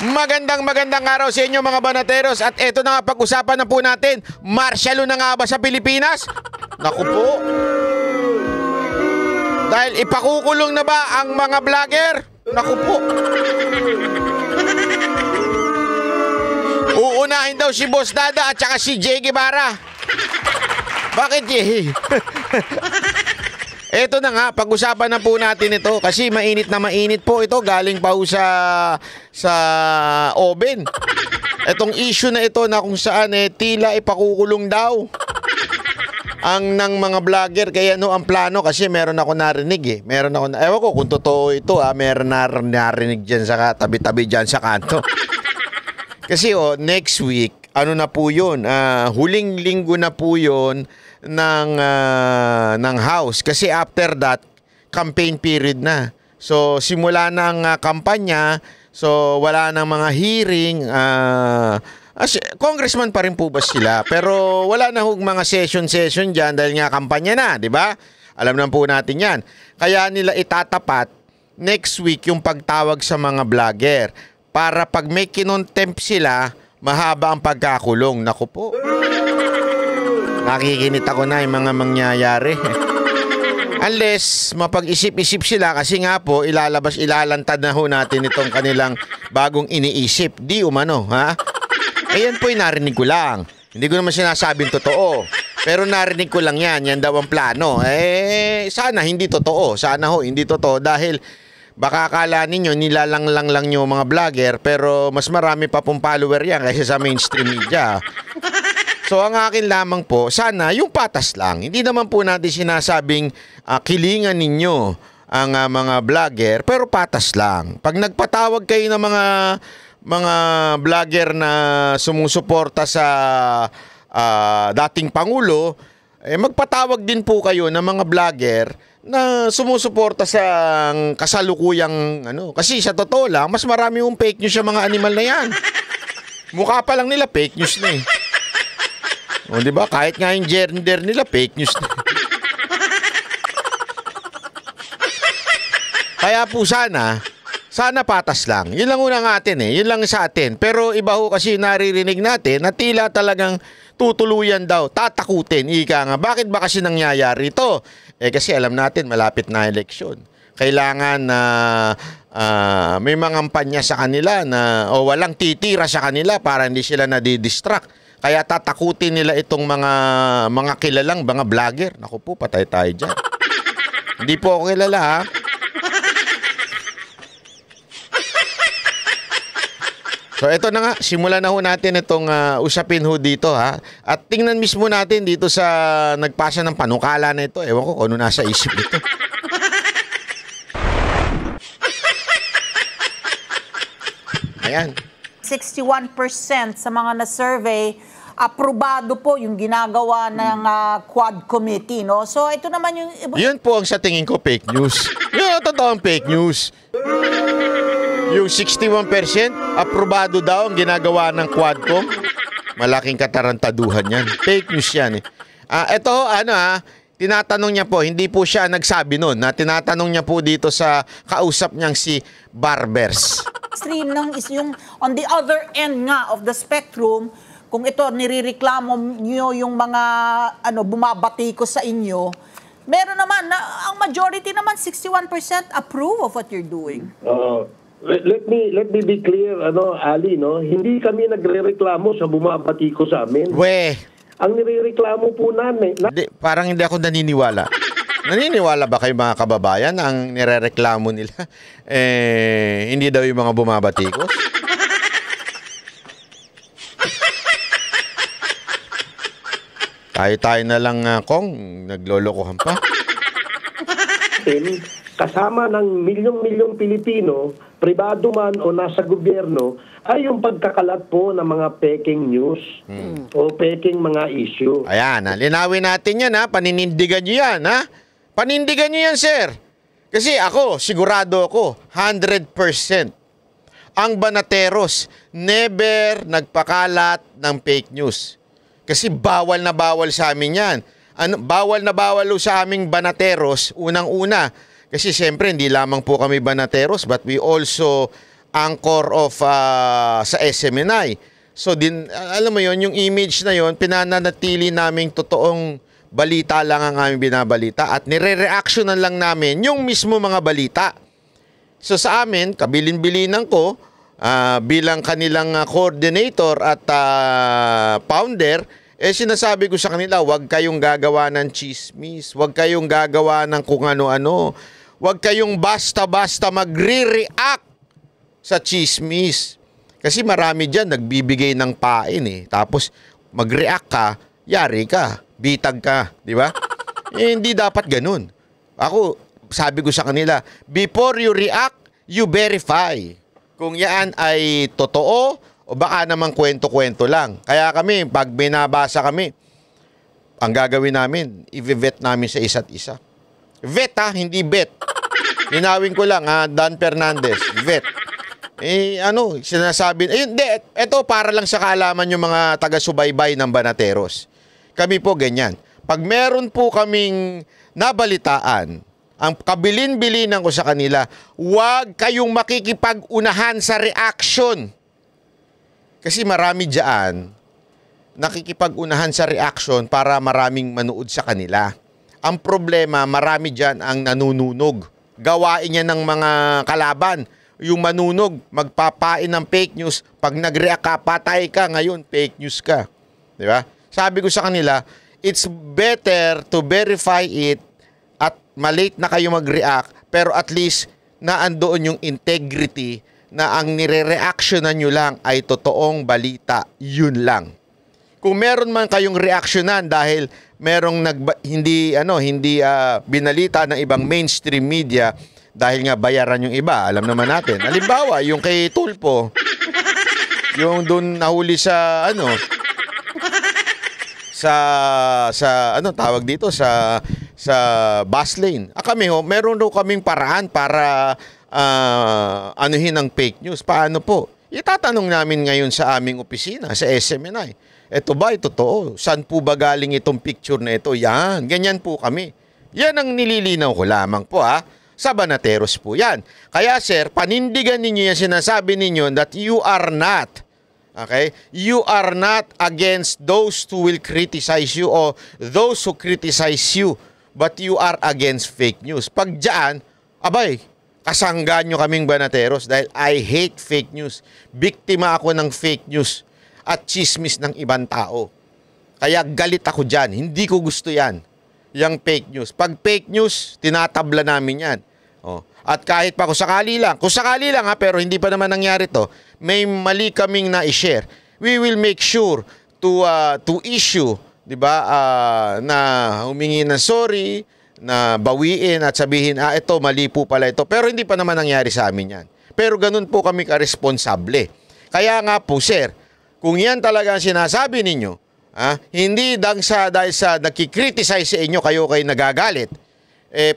Magandang araw sa inyo mga banateros. At eto na nga, pag-usapan na po natin, martial law na nga ba sa Pilipinas? Naku po. Dahil ipakukulong na ba ang mga vlogger? Naku po. Uunahin daw si Boss Dada at saka si Jay Guevara. Bakit Jay? Eto na nga, pag-usapan na po natin ito kasi mainit na mainit po ito, galing pa po sa oven. Etong issue na ito na kung saan tila ipakukulong daw ang ng mga vlogger. Kaya ang plano, kasi meron ako narinig Meron ako, ewan ko kung totoo ito meron narinig dyan sa tabi-tabi dyan sa kanto. Kasi next week, ano na po yun, huling linggo na po yun ng House. Kasi after that, campaign period na. So, simula na ang kampanya. So, wala nang mga hearing. Congressman pa rin po ba sila? Pero wala na mga session dyan dahil nga kampanya na, di ba? Alam na po natin yan. Kaya nila itatapat next week yung pagtawag sa mga vlogger para pag may kinontempt sila, mahaba ang pagkakulong. Naku po. Nakikinit ako na yung mga mangyayari. Unless mapag-isip-isip sila, kasi nga po ilalantad na ho natin itong kanilang bagong iniisip. Di umano, ha? Ayan po yung narinig ko lang. Hindi ko naman sinasabing totoo. Pero narinig ko lang yan. Yan daw ang plano. Sana hindi totoo. Sana ho hindi totoo dahil baka akala ninyo nilalang lang nyo mga vlogger, pero mas marami pa pong follower yan kaysa sa mainstream media. So ang akin lamang po, sana yung patas lang. Hindi naman po natin sinasabing kilingan ninyo ang mga vlogger, pero patas lang. Pag nagpatawag kayo ng mga vlogger na sumusuporta sa dating Pangulo, magpatawag din po kayo ng mga vlogger na sumusuporta sa kasalukuyang Kasi sa totoo lang, mas marami yung fake news sa mga animal na yan. Mukha pa lang nila, fake news na O, di ba? Kahit nga yung gender nila, fake news na. Kaya po sana patas lang. Yun lang unang atin Yun lang sa atin. Pero iba ho kasi naririnig natin na tila talagang tutuluyan daw, tatakutin. Ika nga, bakit ba kasi nangyayari ito? Kasi alam natin, malapit na eleksyon. Kailangan na may mga kampanya sa kanila na walang titira sa kanila para hindi sila nadidistract. Kaya tatakutin nila itong mga kilalang mga vlogger. Naku po, patay tayo dyan. Hindi po ako kilala, ha? So, ito na nga. Simulan na ho natin itong usapin ho dito, ha? At tingnan mismo natin dito sa nagpasa ng panukala na ito. Ewan ko kung ano nasa isip nito. Ayan. 61% sa mga na-survey, aprobado po yung ginagawa ng Quad Committee, no? So, ito naman yung... Yun po ang sa tingin ko fake news. Yun ang totoong fake news. Yung 61% aprobado daw ang ginagawa ng Quadcom. Malaking katarantaduhan yan. Fake news yan Ito, tinatanong niya po, hindi po siya nagsabi nun, tinatanong niya po dito sa kausap niyang si Barbers. Stream is yung on the other end nga of the spectrum, kung ito nirereklamo niyo yung mga bumabati ko sa inyo, meron naman ang majority naman 61% approve of what you're doing. Let me be clear, Ali, hindi kami nagrereklamo sa bumabati ko sa amin. Ang nirereklamo po namin... Parang hindi ako naniniwala. Naniniwala ba kayo mga kababayan na ang nirereklamo nila hindi daw yung mga bumabatikos? Tayo na lang Kong, naglolokohan pa. Kasama ng milyong-milyong Pilipino, pribado man o nasa gobyerno, ay yung pagkakalat po ng mga peking news o peking mga issue. Ayan, linawin natin yan paninindigan nyo yan Panindigan nyo yan, sir. Kasi ako, sigurado ako, 100%. Ang banateros, never nagpakalat ng fake news. Kasi bawal na bawal sa amin yan. Bawal na bawal sa aming banateros, unang-una. Kasi siyempre, hindi lamang po kami banateros, but we also anchor of sa SMNI. So alam mo yon, yung image na yon pinananatili naming totoong balita lang ang aming binabalita at nire-reactionan lang namin yung mismo mga balita. So sa amin, kabilin-bilinan ko bilang kanilang coordinator at founder, sinasabi ko sa kanila, huwag kayong gagawa ng chismis, huwag kayong gagawa ng kung ano-ano, huwag kayong basta-basta magre-react sa chismis. Kasi marami dyan nagbibigay ng pain tapos mag-react ka, yari ka, bitag ka, di ba? Hindi dapat ganun. Ako, sabi ko sa kanila, before you react, you verify kung yan ay totoo o baka namang kwento-kwento lang. Kaya kami, pag binabasa kami, ang gagawin namin, i-vet namin sa isa't isa. Vet hindi bet. Linawin ko lang Dan Fernandez, vet. Sinasabi, ito para lang sa kaalaman yung mga taga-subaybay ng Banateros. Kami po ganyan. Pag meron po kaming nabalitaan, ang kabilin-bilinan ko sa kanila, huwag kayong makikipag-unahan sa reaction. Kasi marami dyan, nakikipag-unahan sa reaction para maraming manood sa kanila. Ang problema, marami dyan ang nanununog. Gawain niya ng mga kalaban. Yung manunog, magpapain ng fake news. Pag nag-react ka, patay ka, ngayon fake news ka. Di ba? Sabi ko sa kanila, it's better to verify it at malate na kayo mag-react, pero at least naandoon yung integrity na ang nire-reactionan nyo lang ay totoong balita. Yun lang. Kung meron man kayong reaksyonan dahil merong hindi binalita ng ibang mainstream media dahil nga bayaran yung iba, alam naman natin. Halimbawa, yung kay Tulpo, yung doon nahuli sa tawag dito sa bus lane. Kami meron daw kaming paraan para anuhin ang fake news. Paano po? Itatanong namin ngayon sa aming opisina sa SMNI. Ito ba, totoo? Saan po ba galing itong picture na ito? Yan, ganyan po kami. Yan ang nililinaw ko lamang po sa Banateros po yan. Kaya sir, panindigan ninyo yan, sinasabi ninyo that you are not, okay? You are not against those who will criticize you or those who criticize you, but you are against fake news. Pag dyan, abay, kasangga nyo kaming Banateros dahil I hate fake news. Biktima ako ng fake news at chismis ng ibang tao. Kaya galit ako dyan. Hindi ko gusto yan. Yang fake news. Pag fake news, tinatabla namin yan. At kahit pa kung sakali lang pero hindi pa naman nangyari to, may mali kaming na-share. We will make sure to issue, di ba, na humingi ng sorry, na bawiin at sabihin, ito, mali po pala ito. Pero hindi pa naman nangyari sa amin yan. Pero ganun po kami ka-responsable. Kaya nga po, sir, kung yan talaga ang sinasabi ninyo, hindi dahil sa nakikriticize sa inyo, kayo nagagalit,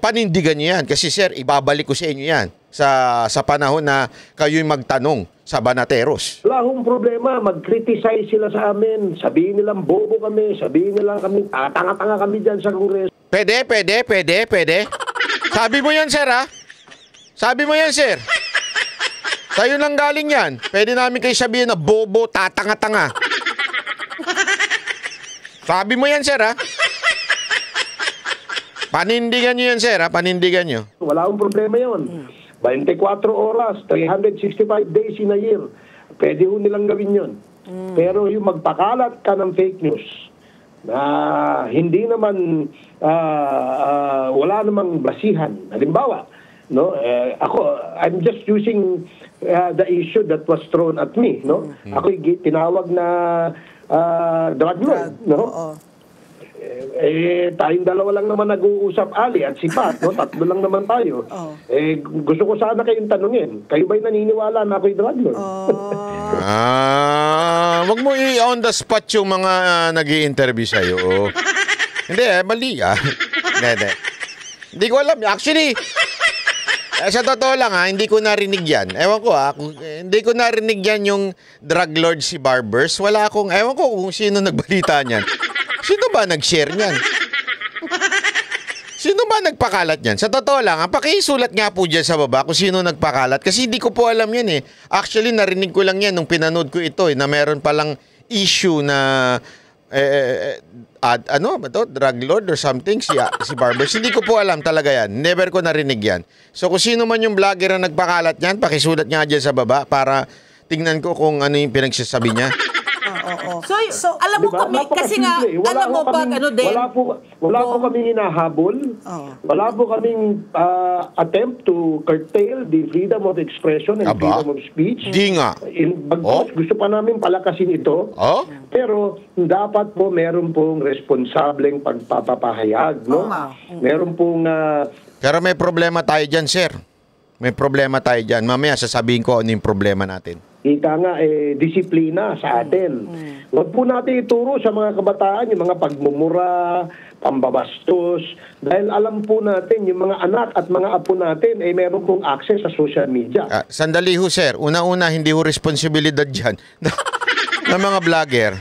panindigan nyo yan. Kasi sir, ibabalik ko sa inyo yan sa panahon na kayo'y magtanong sa Banateros. Wala akong problema. Mag-criticize sila sa amin. Sabihin nilang bobo kami. Sabihin nilang kami, tanga-tanga kami dyan sa Kongreso. Pwede. Sabi mo yan, sir, Sabi mo yan, sir. Sa'yo lang galing yan. Pwede namin kayo sabihin na bobo, tatanga-tanga. Sabi mo yan, sir, Panindigan nyo yan, sir, Panindigan nyo. Wala akong problema yun. 24 oras, 365 days in a year. Pwede ho nilang gawin yun. Pero yung magpakalat ka ng fake news na hindi naman wala namang basihan. Halimbawa, ako, I'm just using the issue that was thrown at me, Ako tinawag na drug lord, tayong dalawa lang naman nag-uusap, Ali at si Pat, tatlo lang naman tayo. Gusto ko sana kayong tanungin, kayo ba'y naniniwala na ako'y drug lord? Wag mo i-on the spot yung mga nag-i-interview sa'yo. Hindi, mali Hindi ko alam. Actually, sa totoo lang hindi ko narinig yan. Ewan ko hindi ko narinig yan yung drug lord si Barbers. Ewan ko kung sino nagbalita niyan. Sino ba nag-share niyan? Sino ba nagpakalat yan? Sa totoo lang, pakisulat nga po dyan sa baba kung sino nagpakalat. Kasi hindi ko po alam yan eh. Actually, narinig ko lang yan nung pinanood ko ito na meron palang issue na drug lord or something, si Barbers. Hindi ko po alam talaga yan. Never ko narinig yan. So kung sino man yung vlogger na nagpakalat yan, pakisulat nga dyan sa baba para tingnan ko kung ano yung pinagsasabi niya. So alam mo Diba? kami, kasi nga, alam mo pag Wala po kaming hinahabol. Wala po kaming attempt to curtail the freedom of expression and freedom of speech. Di nga. Gusto pa namin palakasin ito. Pero dapat po meron pong responsableng pagpapahayag. No? Meron pong... Pero may problema tayo dyan, sir. May problema tayo dyan. Mamaya sasabihin ko ano yung problema natin. Ika nga, disiplina sa atin. Huwag po natin ituro sa mga kabataan yung mga pagmumura, pambabastos, dahil alam po natin yung mga anak at mga apo natin ay meron pong access sa social media. Sandali ho, sir. Una-una, hindi ho responsibilidad dyan ng mga vlogger.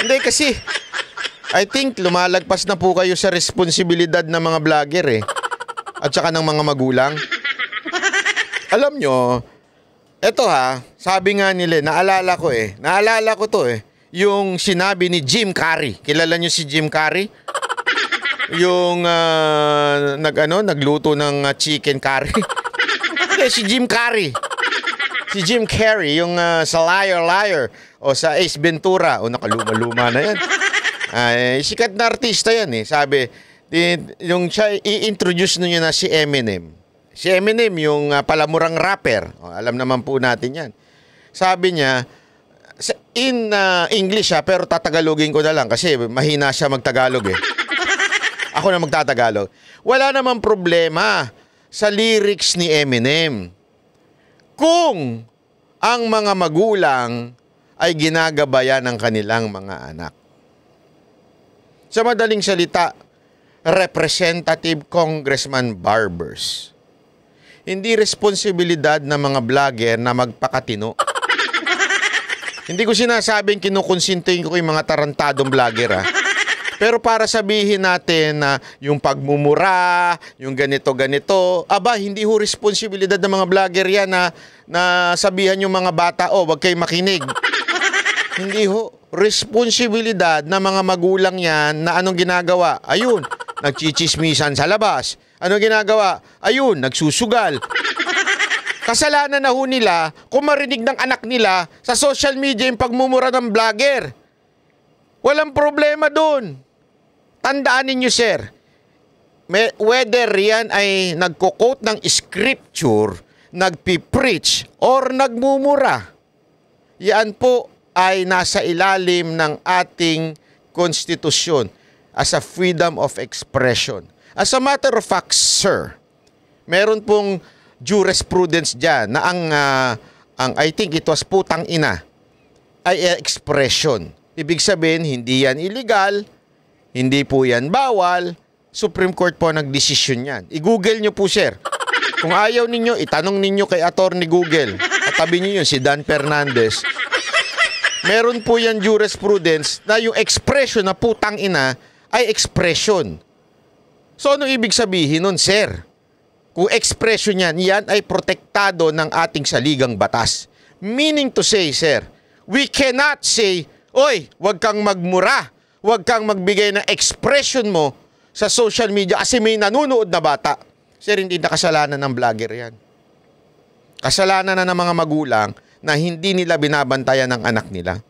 Hindi kasi, I think lumalagpas na po kayo sa responsibilidad ng mga vlogger eh. At saka ng mga magulang. Alam nyo, eto sabi nga nila, naalala ko to yung sinabi ni Jim Carrey. Kilala nyo si Jim Carrey? Yung nagluto ng chicken curry. Si Jim Carrey. Si Jim Carrey, yung sa Liar o sa Ace Ventura. O nakaluma-luma na yan. Sikat na artista yan eh. Sabi, yung siya, i-introduce nyo na si Eminem. Si Eminem, yung palamurang rapper. Alam naman po natin yan. Sabi niya, in English pero tatagalogin ko na lang kasi mahina siya magtagalog eh. Ako na magtatagalog. Wala namang problema sa lyrics ni Eminem kung ang mga magulang ay ginagabayan ng kanilang mga anak. Sa madaling salita, Representative Congressman Barbers. Hindi responsibilidad ng mga vlogger na magpakatino. Hindi ko sinasabing kinukonsintuhin ko yung mga tarantadong vlogger Pero para sabihin natin na yung pagmumura, yung ganito-ganito, hindi ho responsibilidad ng mga vlogger yan na sabihan yung mga bata, wag kayo makinig. Hindi ho. Responsibilidad ng mga magulang yan na anong ginagawa? Ayun, nagchichismisan sa labas. Anong ginagawa? Ayun, nagsusugal. Kasalanan na ho nila kung marinig ng anak nila sa social media yung pagmumura ng vlogger. Walang problema doon. Tandaan ninyo, sir, whether yan ay nagko-quote ng scripture, nagpipreach, or nagmumura, yan po ay nasa ilalim ng ating konstitusyon as a freedom of expression. As a matter of fact, sir, meron pong jurisprudence dyan na ang I think it was putang ina ay expression. Ibig sabihin, hindi yan illegal, hindi po yan bawal. Supreme Court po nagdesisyon yan. I-google nyo po, sir. Kung ayaw ninyo, itanong ninyo kay Attorney Google. Katabi nyo yun, si Dan Fernandez. Meron po yan jurisprudence na yung expression na putang ina ay expression. So, ano ibig sabihin nun, sir? Kung expression yan, yan ay protektado ng ating saligang batas. Meaning to say, sir, we cannot say, oy, wag kang magmura, wag kang magbigay ng expression mo sa social media kasi may nanonood na bata. Sir, hindi na kasalanan ng vlogger yan. Kasalanan na ng mga magulang na hindi nila binabantayan ng anak nila.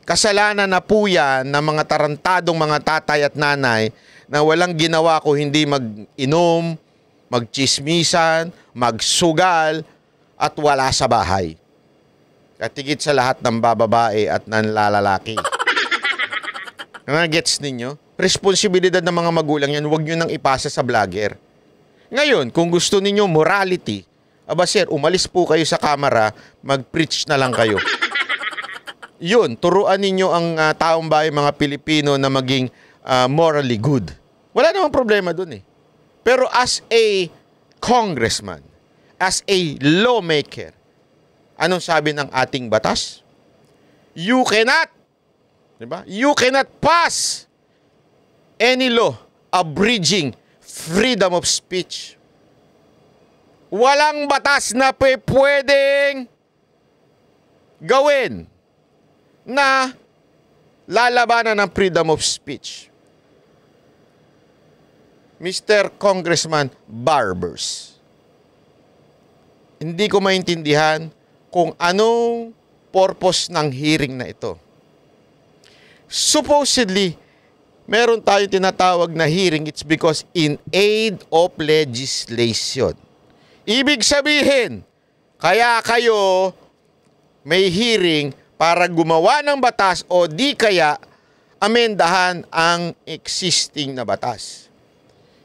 Kasalanan na po yan ng mga tarantadong mga tatay at nanay na walang ginawa ko hindi mag-inom, magchismisan, magsugal, at wala sa bahay. Katigit sa lahat ng bababae at nanlalalaki. Gets ninyo? Responsibilidad ng mga magulang yan, huwag nyo nang ipasa sa vlogger. Ngayon, kung gusto ninyo morality, sir, umalis po kayo sa kamera, mag-preach na lang kayo. Yun, turuan ninyo ang taong bayan, mga Pilipino na maging morally good. Wala namang problema dun eh. Pero as a congressman, as a lawmaker, anong sabi ng ating batas? You cannot, diba? You cannot pass any law abridging freedom of speech. Walang batas na pwedeng gawin na lalabanan ng freedom of speech. Mr. Congressman Barbers, hindi ko maintindihan kung anong purpose ng hearing na ito. Supposedly, meron tayong tinatawag na hearing, it's because in aid of legislation. Ibig sabihin, kaya kayo may hearing para gumawa ng batas o di kaya amendahan ang existing na batas.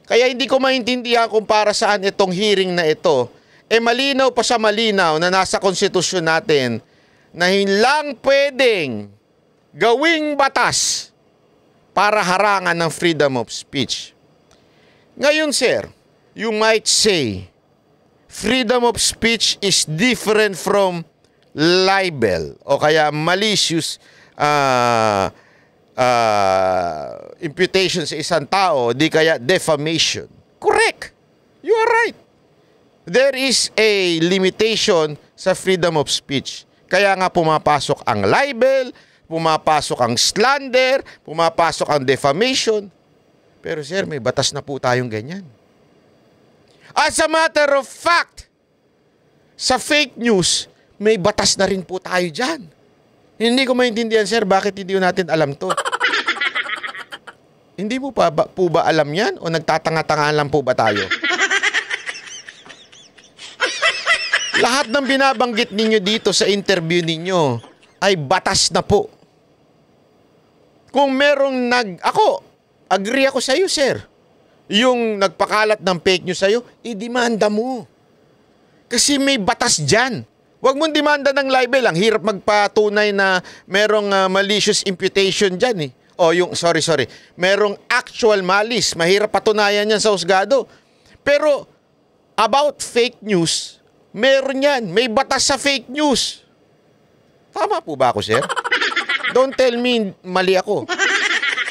Kaya hindi ko maintindihan kung para saan itong hearing na ito. Malinaw pa sa malinaw na nasa konstitusyon natin na lang pwedeng gawing batas para harangan ng freedom of speech. Ngayon, sir, you might say, freedom of speech is different from libel o kaya malicious imputation sa isang tao, di kaya defamation. Correct. You are right. There is a limitation sa freedom of speech. Kaya nga pumapasok ang libel, pumapasok ang slander, pumapasok ang defamation. Pero sir, may batas na po tayong ganyan. As a matter of fact, sa fake news, may batas na rin po tayo dyan. Hindi ko maintindihan, sir, bakit hindi natin alam to? Hindi mo pa po ba alam yan? O nagtatanga-tanga lang po ba tayo? Lahat ng binabanggit ninyo dito sa interview ninyo ay batas na po. Kung merong agree ako sa iyo, sir. Yung nagpakalat ng fake news sa'yo, i-demanda mo. Kasi may batas dyan. Huwag mong demanda ng libel. Ang hirap magpatunay na merong malicious imputation dyan eh. O yung, sorry. Merong actual malice. Mahirap patunayan yan sa husgado. Pero about fake news, meron yan. May batas sa fake news. Tama po ba ako, sir? Don't tell me mali ako.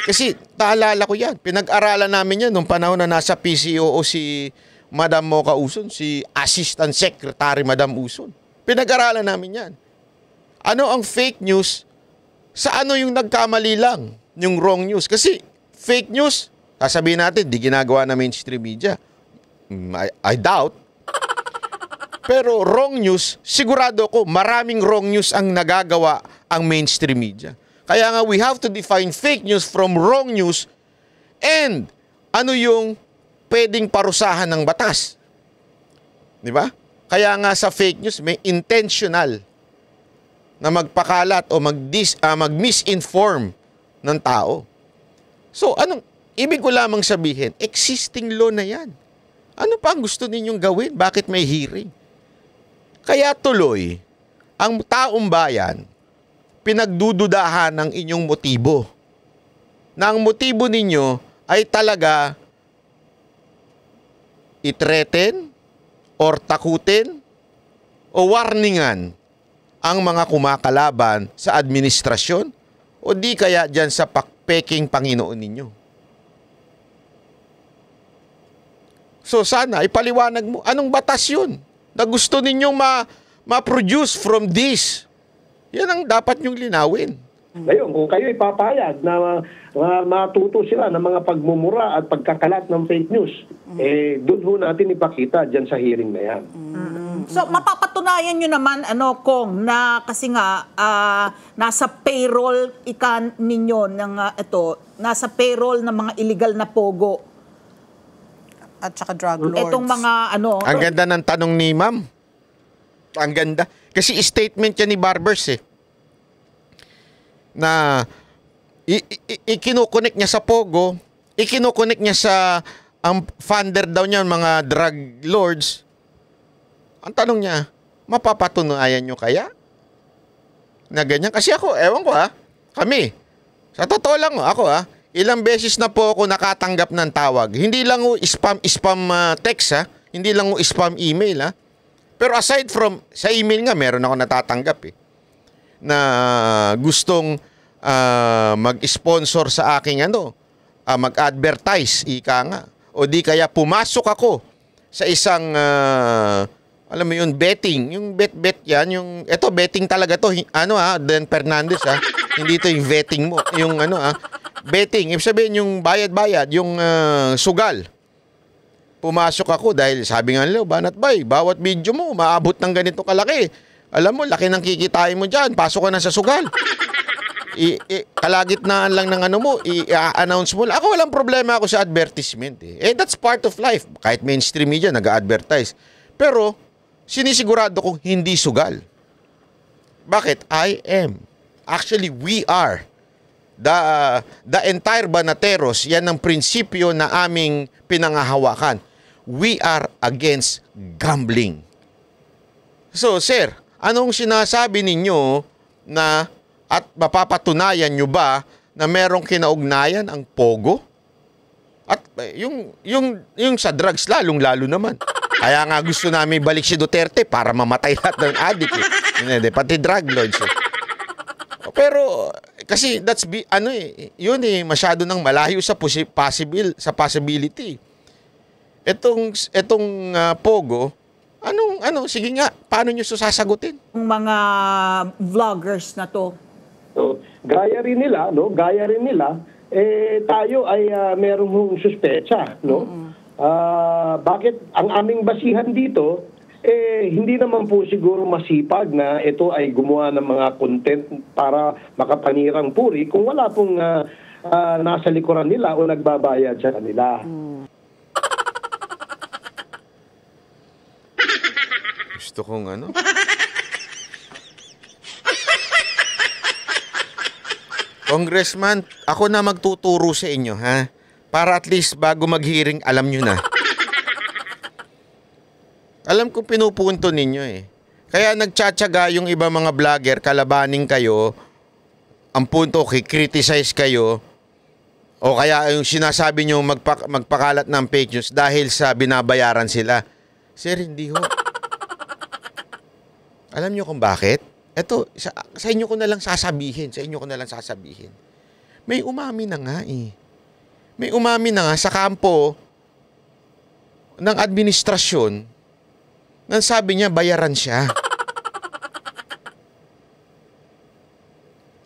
Kasi naalala ko yan. Pinag-aralan namin yan nung panahon na nasa PCOO si Madam Mocha Uson, si Assistant Secretary Madam Uson. Pinag-aralan namin yan. Ano ang fake news? Sa ano yung nagkamali lang? Yung wrong news. Kasi fake news, sasabihin natin, di ginagawa na mainstream media. I doubt. Pero wrong news, sigurado ko, maraming wrong news ang nagagawa ang mainstream media. Kaya nga, we have to define fake news from wrong news and ano yung pwedeng parusahan ng batas. Di ba? Kaya nga sa fake news, may intentional na magpakalat o mag-misinform ng tao. So, ibig ko lamang sabihin, existing law na yan. Ano pa ang gusto ninyong gawin? Bakit may hearing? Kaya tuloy, ang taong bayan, pinagdududahan ng inyong motibo. Na ang motibo ninyo ay talaga i-threaten or takutin o warningan ang mga kumakalaban sa administrasyon o di kaya dyan sa pakpeking Panginoon ninyo. So sana ipaliwanag mo, anong batas yun na gusto ninyong ma-produce from this? Yan ang dapat nyong linawin. Ngayon, kung kayo ipapayag na matuto sila ng mga pagmumura at pagkakalat ng fake news, doon ho natin ipakita dyan sa hearing na yan. So, mapapatunayan nyo naman, Kong, na kasi nga, nasa payroll ninyo ng nasa payroll ng mga illegal na pogo. At saka drug lords. Itong mga, Ang ganda ng tanong ni ma'am. Ang ganda. Kasi statement yan ni Barbers na ikinukonek niya sa Pogo, ikinukonek niya sa ang funder daw niya, mga drug lords. Ang tanong niya, mapapatunayan nyo kaya? Na ganyan? Kasi ako, ewan ko kami, sa totoo lang ako ilang beses na po ako nakatanggap ng tawag. Hindi lang spam text hindi lang spam email Pero aside from, sa email nga, meron ako natatanggap na gustong mag-sponsor sa aking mag-advertise, ika nga. O di kaya pumasok ako sa isang, alam mo yun, betting. Yung bet yan, yung, eto betting talaga to. Dan Fernandez Hindi to yung vetting mo. Yung betting. Ibig sabihin yung bayad-bayad, yung sugal. Pumasok ako dahil sabi nga nila, Banat Bay, bawat video mo, maabot ng ganito kalaki. Alam mo, laki ng kikitain mo dyan. Pasok ka na sa sugal. Kalagitnaan lang ng mo, i-announce mo. Ako walang problema ako sa advertisement. That's part of life. Kahit mainstream media, nag-advertise. Pero, sinisigurado kong hindi sugal. Bakit? I am. Actually, we are. The entire Banateros, yan ang prinsipyo na aming pinangahawakan. We are against gambling. So, sir, anong sinasabi ninyo na at mapapatunayan nyo ba na merong kinaugnayan ang Pogo? At yung sa drugs lalong-lalo naman. Kaya nga gusto namin balik si Duterte para mamatay lahat ng addict. Pati drug lords. Pero kasi yun masyado nang malayo sa possibility. Etong Pogo, sige nga, paano nyo sasagutin? Yung mga vloggers na to. So, gaya rin nila, tayo ay merong suspecha, no? Bakit ang aming basihan dito, hindi naman po siguro masipag na ito ay gumawa ng mga content para makapanirang puri kung wala pong nasa likuran nila o nagbabayad sa kanila. Gusto kong Congressman, ako na magtuturo sa inyo, ha? Para at least bago mag-hearing, alam nyo na. Alam kong pinupunto ninyo Kaya nagtsatsaga yung iba mga vlogger, kalabaning kayo, ang punto, criticize kayo, o kaya yung sinasabi nyo magpakalat ng fake news dahil sa binabayaran sila. Sir, hindi ho. Alam nyo kung bakit? Ito, sa inyo ko na lang sasabihin. May umami na nga May umami na nga sa kampo ng administrasyon nang sabi niya bayaran siya.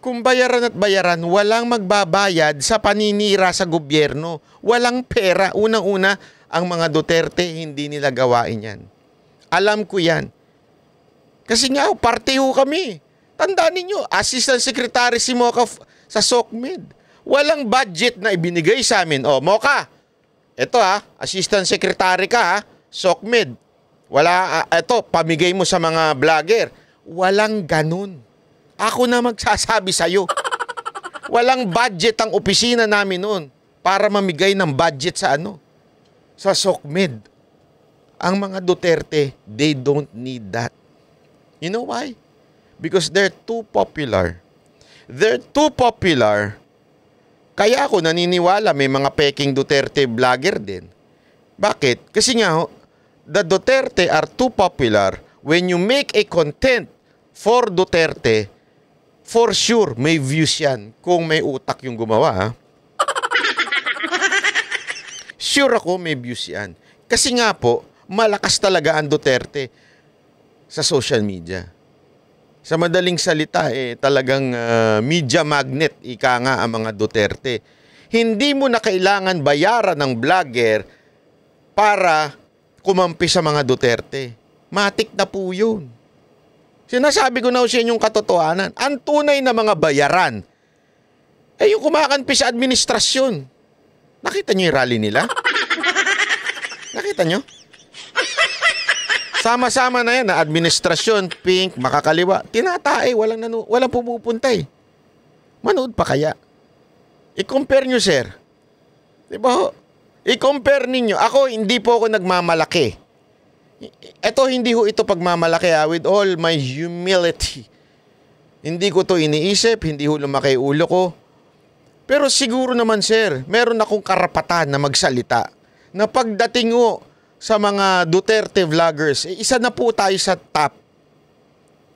Kung bayaran at bayaran, walang magbabayad sa paninira sa gobyerno. Walang pera. Unang-una, ang mga Duterte, hindi nila gawain yan. Alam ko yan. Kasi nga, parte ho kami. Tandaan ninyo, Assistant Secretary si Mocha sa SOCMED. Walang budget na ibinigay sa amin. Mocha, ito Assistant Secretary ka SOCMED. Pamigay mo sa mga vlogger. Walang ganun. Ako na magsasabi sa'yo. Walang budget ang opisina namin noon para mamigay ng budget sa sa SOCMED. Ang mga Duterte, they don't need that. You know why? Because they're too popular. Kaya ako naniniwala may mga peking Duterte vlogger din. Bakit? Kasi nga, the Duterte are too popular. When you make a content for Duterte, for sure, may views yan kung may utak yung gumawa. Sure ako may views yan. Kasi nga po, malakas talaga ang Duterte sa social media. Sa madaling salita, talagang media magnet, ika nga ang mga Duterte. Hindi mo na kailangan bayaran ng vlogger para kumampi sa mga Duterte. Matik na po yun. Sinasabi ko na sa inyong katotohanan, ang tunay na mga bayaran, yung kumakampi sa administrasyon. Nakita niyo yung rally nila? Nakita niyo? Sama-sama na yan na administrasyon, pink, makakaliwa. Tinatae, walang pumupunta Manood pa kaya? I-compare nyo, sir. Diba? I-compare ninyo. Ako, hindi po ako nagmamalaki. Hindi ito pagmamalaki with all my humility. Hindi ko to iniisip, hindi ho lumaki ulo ko. Pero siguro naman, sir, meron akong karapatan na magsalita. Na pagdating ho sa mga Duterte vloggers, isa na po tayo sa top.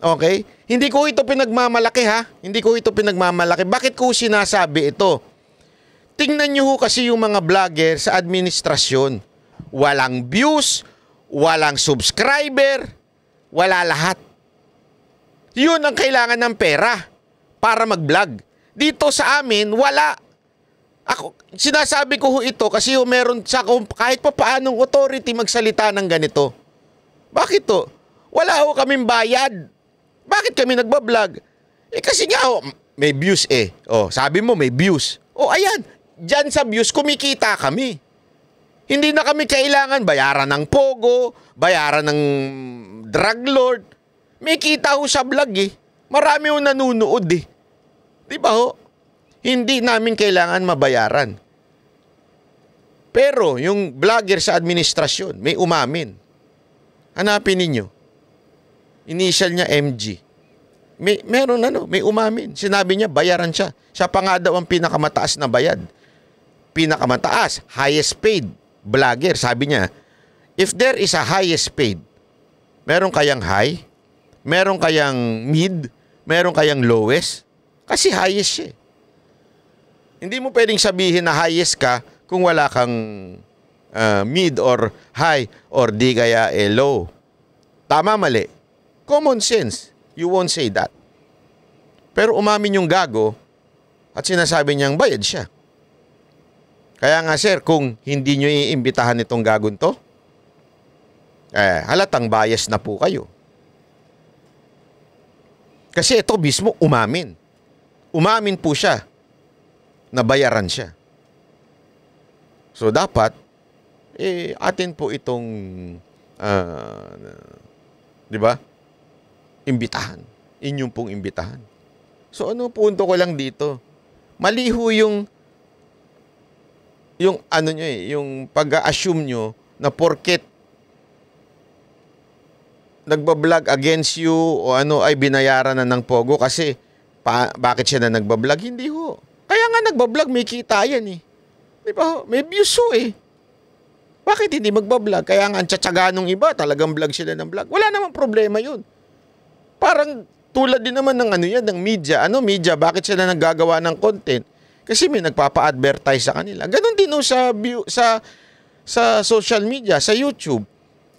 Okay? Hindi ko ito pinagmamalaki Hindi ko ito pinagmamalaki. Bakit ko sinasabi ito? tingnan nyo ho kasi yung mga vlogger sa administrasyon. Walang views, walang subscriber, wala lahat. Yun ang kailangan ng pera para mag-vlog. Dito sa amin, wala. Ako, sinasabi ko ho ito kasi meron sa kahit pa paanong authority magsalita ng ganito. Bakit to? Wala ho kaming bayad. Bakit kami nagbablog? Kasi nga ho, may views eh. Sabi mo may views. Ayan. Diyan sa views, kumikita kami. Hindi na kami kailangan bayaran ng Pogo, bayaran ng drug lord. May kita ho sa vlog eh. Marami ho nanunood eh. Di ba ho? Hindi namin kailangan mabayaran. Pero yung vlogger sa administrasyon, may umamin. Hanapin ninyo. Initial niya MG. May umamin. Sinabi niya, bayaran siya. Siya pa nga daw ang pinakamataas na bayad. Pinakamataas, highest paid vlogger. Sabi niya, if there is a highest paid, meron kayang high, meron kayang mid, meron kayang lowest. Kasi highest siya. Hindi mo pwedeng sabihin na highest ka kung wala kang mid or high or di kaya low. Tama, mali. Common sense. You won't say that. Pero umamin yung gago at sinasabi niyang bayad siya. Kaya nga sir, kung hindi nyo iimbitahan itong gagon to, halatang bias na po kayo. Kasi ito mismo umamin. Umamin po siya na bayaran siya. So dapat, atin po itong, di ba? Imbitahan. Inyong pong imbitahan. So ano punto ko lang dito? Maliho yung ano nyo yung pag-assume nyo na porket nagbablog against you o ano ay binayaran na ng Pogo kasi bakit siya na nagbablog? Hindi ho. Kaya nga nagbablog, may kita yan eh. Di ba ho? May views ho eh. Bakit hindi magbablog? Kaya nga ang tsatsaga nung iba, talagang vlog sila ng vlog. Wala namang problema yun. Parang tulad din naman ng ng media. Media? Bakit sila naggagawa ng content? Kasi may nagpapa-advertise sa kanila. Ganon din sa social media, sa YouTube.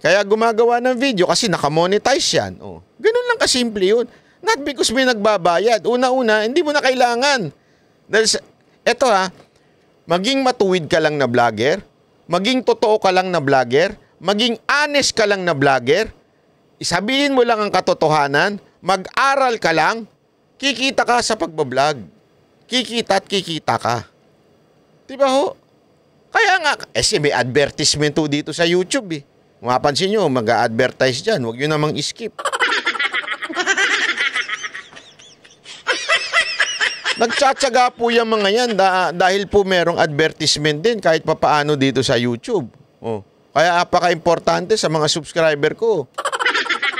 Kaya gumagawa ng video kasi nakamonetize yan. Ganon lang kasimple yun. Not because may nagbabayad. Una-una, hindi mo na kailangan. Eto maging matuwid ka lang na vlogger, maging totoo ka lang na vlogger, maging honest ka lang na vlogger, isabihin mo lang ang katotohanan, mag-aral ka lang, kikita ka sa pagbablog. Kikita at kikita ka. Diba ho? Kaya nga, may advertisement ho dito sa YouTube eh. Mapansin nyo, mag-a-advertise dyan. Huwag nyo namang skip. Nagtsatsaga po yung mga yan dahil po merong advertisement din kahit papaano dito sa YouTube. Kaya apaka-importante sa mga subscriber ko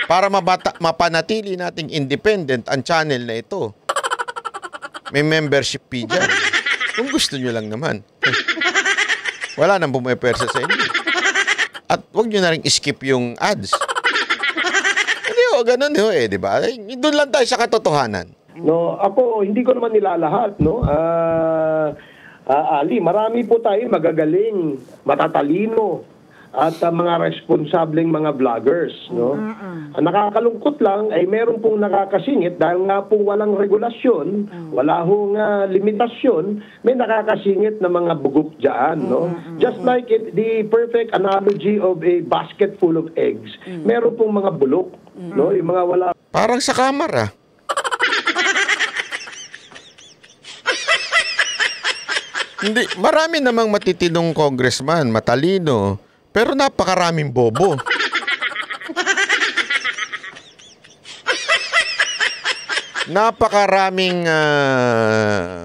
para mapanatili nating independent ang channel na ito. May membership fee dyan. Kung gusto nyo lang naman. Wala nang pumapersa sa inyo. At huwag nyo na rin skip yung ads. Hindi ganun di ba? Doon lang tayo sa katotohanan. No, ako hindi ko naman nilalahat, no. Ali, marami po tayo magagaling, matatalino at mga responsableng mga vloggers, no. Ang nakakalungkot lang ay meron pong nakakasingit dahil nga po walang regulasyon, wala hong limitasyon, may nakakasingit na mga bugok diyan, no. Just like the perfect analogy of a basket full of eggs, meron pong mga bulok, no, yung mga wala. Parang sa kamera. Hindi, marami namang matitinong congressman, matalino, pero napakaraming bobo. Napakaraming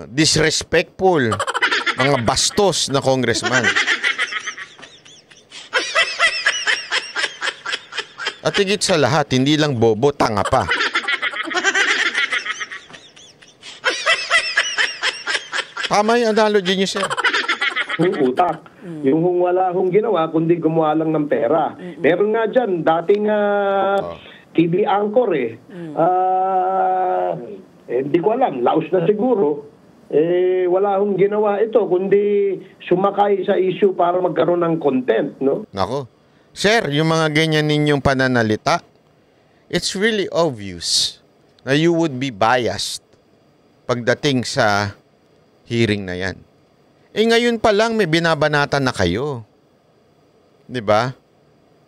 disrespectful, mga bastos na congressman. At higit sa lahat, hindi lang bobo, tanga pa. Tama yung analogy niyo, sir. Yung utak. Yung wala hong ginawa, kundi gumawa lang ng pera. Meron nga dyan, dating TV anchor hindi ko alam, laos na siguro. wala hong ginawa ito kundi sumakay sa issue para magkaroon ng content, no? Nako. Sir, yung mga ganyan ninyong pananalita, it's really obvious na you would be biased pagdating sa hearing na yan. Ngayon pa lang may binabanatan na kayo. 'Di ba?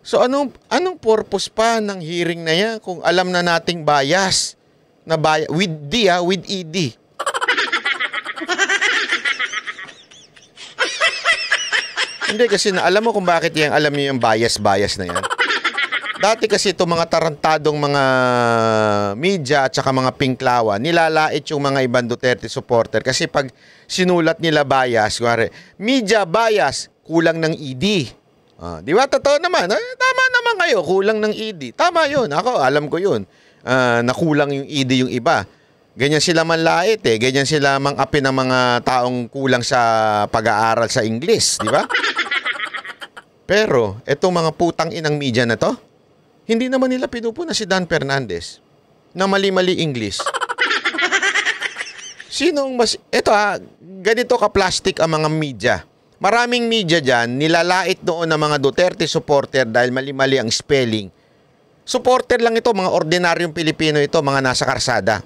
So anong purpose pa ng hearing na yan kung alam na nating bias na with ED. Hindi kasi alam mo kung bakit alam niyo yung bias na yan. Dati kasi itong mga tarantadong mga media at saka mga pinklawan, nilalait yung mga ibang Duterte supporter kasi pag sinulat nila bias, kuwari, media bias, kulang ng ED. Di ba? Totoo naman. Tama naman kayo, kulang ng ED. Tama yun. Ako, alam ko yun. Nakulang yung ED yung iba. Ganyan sila manlait eh. Ganyan sila mang-api ng mga taong kulang sa pag-aaral sa English. Di ba? Pero, etong mga putang inang media na to, hindi naman nila pinupuna si Dan Fernandez na mali-mali English. Sinong mas... Ito ganito ka-plastic ang mga media. Maraming media dyan, nilalait noon ng mga Duterte supporter dahil mali-mali ang spelling. Supporter lang ito, mga ordinaryong Pilipino ito, mga nasa karsada.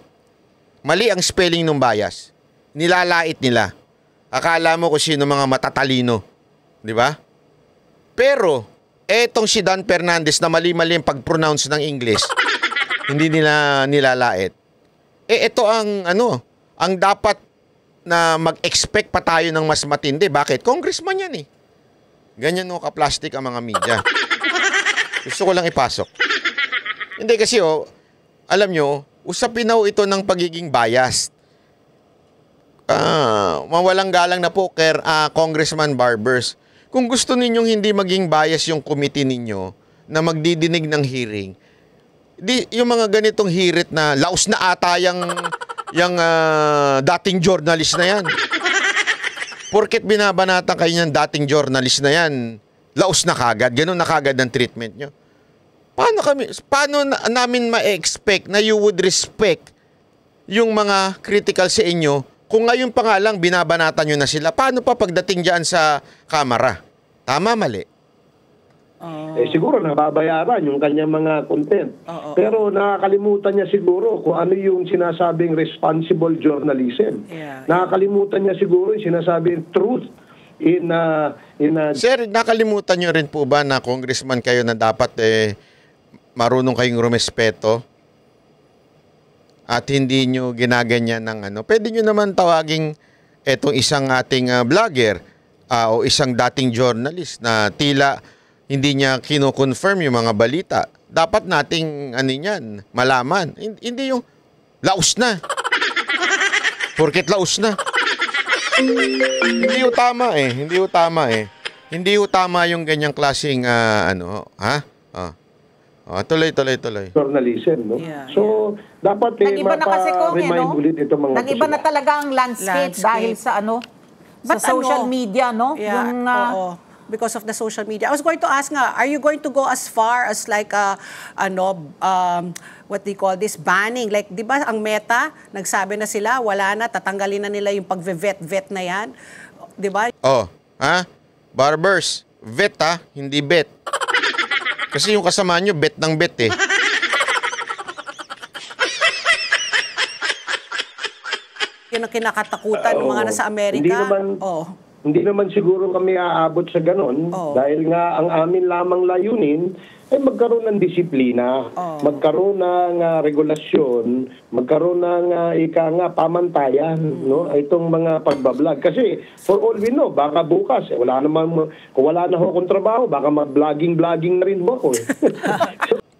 Mali ang spelling ng bias. Nilalait nila. Akala mo kung sino mga matatalino. Di ba? Pero, etong si Dan Fernandez na mali-mali ang pag-pronounce ng English, hindi nila nilalait. Ito ang ang dapat na mag-expect pa tayo ng mas matindi. Bakit? Congressman yan eh. Ganyan ka-plastic ang mga media. Gusto ko lang ipasok. Hindi kasi alam nyo, usapin ito ng pagiging biased. Mawalang galang na po, Congressman Barbers. Kung gusto ninyong hindi maging bias yung committee ninyo na magdidinig ng hearing, yung mga ganitong hirit na laos na ata yung dating journalist na yan. Porket binabanatan kayo ng dating journalist na yan, laos na kagad, ganun na kagad ang treatment nyo. Paano namin ma-expect na you would respect yung mga critical sa inyo kung ngayon pa nga lang binabanatan nyo na sila? Paano pa pagdating dyan sa kamera? Tama, mali? Siguro nababayaran yung kanyang mga content. Pero nakakalimutan niya siguro kung ano yung sinasabing responsible journalism. Nakakalimutan niya siguro yung sinasabing truth in Sir, nakalimutan nyo rin po ba na congressman kayo na dapat marunong kayong rumespeto? At hindi nyo ginaganyan ng pwede nyo naman tawaging etong isang ating vlogger o isang dating journalist na tila hindi niya kino-confirm yung mga balita. Dapat nating niyan, malaman. Hindi yung laos na. Porket laos na. Hindi yung tama eh. Hindi yung tama yung ganyang klaseng tuloy. Journalism, no? So, dapat mapa-remind ulit ito mga nag-iba na talaga ang landscape dahil sa sa social media, no? Yung, because of the social media. I was going to ask are you going to go as far as like what they call this, banning? Like, di ba ang Meta, nagsabi na sila, wala na, tatanggalin na nila yung pag-vet na yan. Di ba? Barbers, vet hindi bet. Kasi yung kasama nyo, bet ng bet eh. Yun ang kinakatakutan ng mga nasa Amerika. Hindi naman siguro kami aabot sa ganon dahil nga ang amin lamang layunin ay magkaroon ng disiplina, magkaroon ng regulasyon, magkaroon ng pamantayan, no? Itong mga pagbablog. Kasi for all we know, baka bukas, kung wala na akong trabaho, baka mag-vlogging na rin mo ako.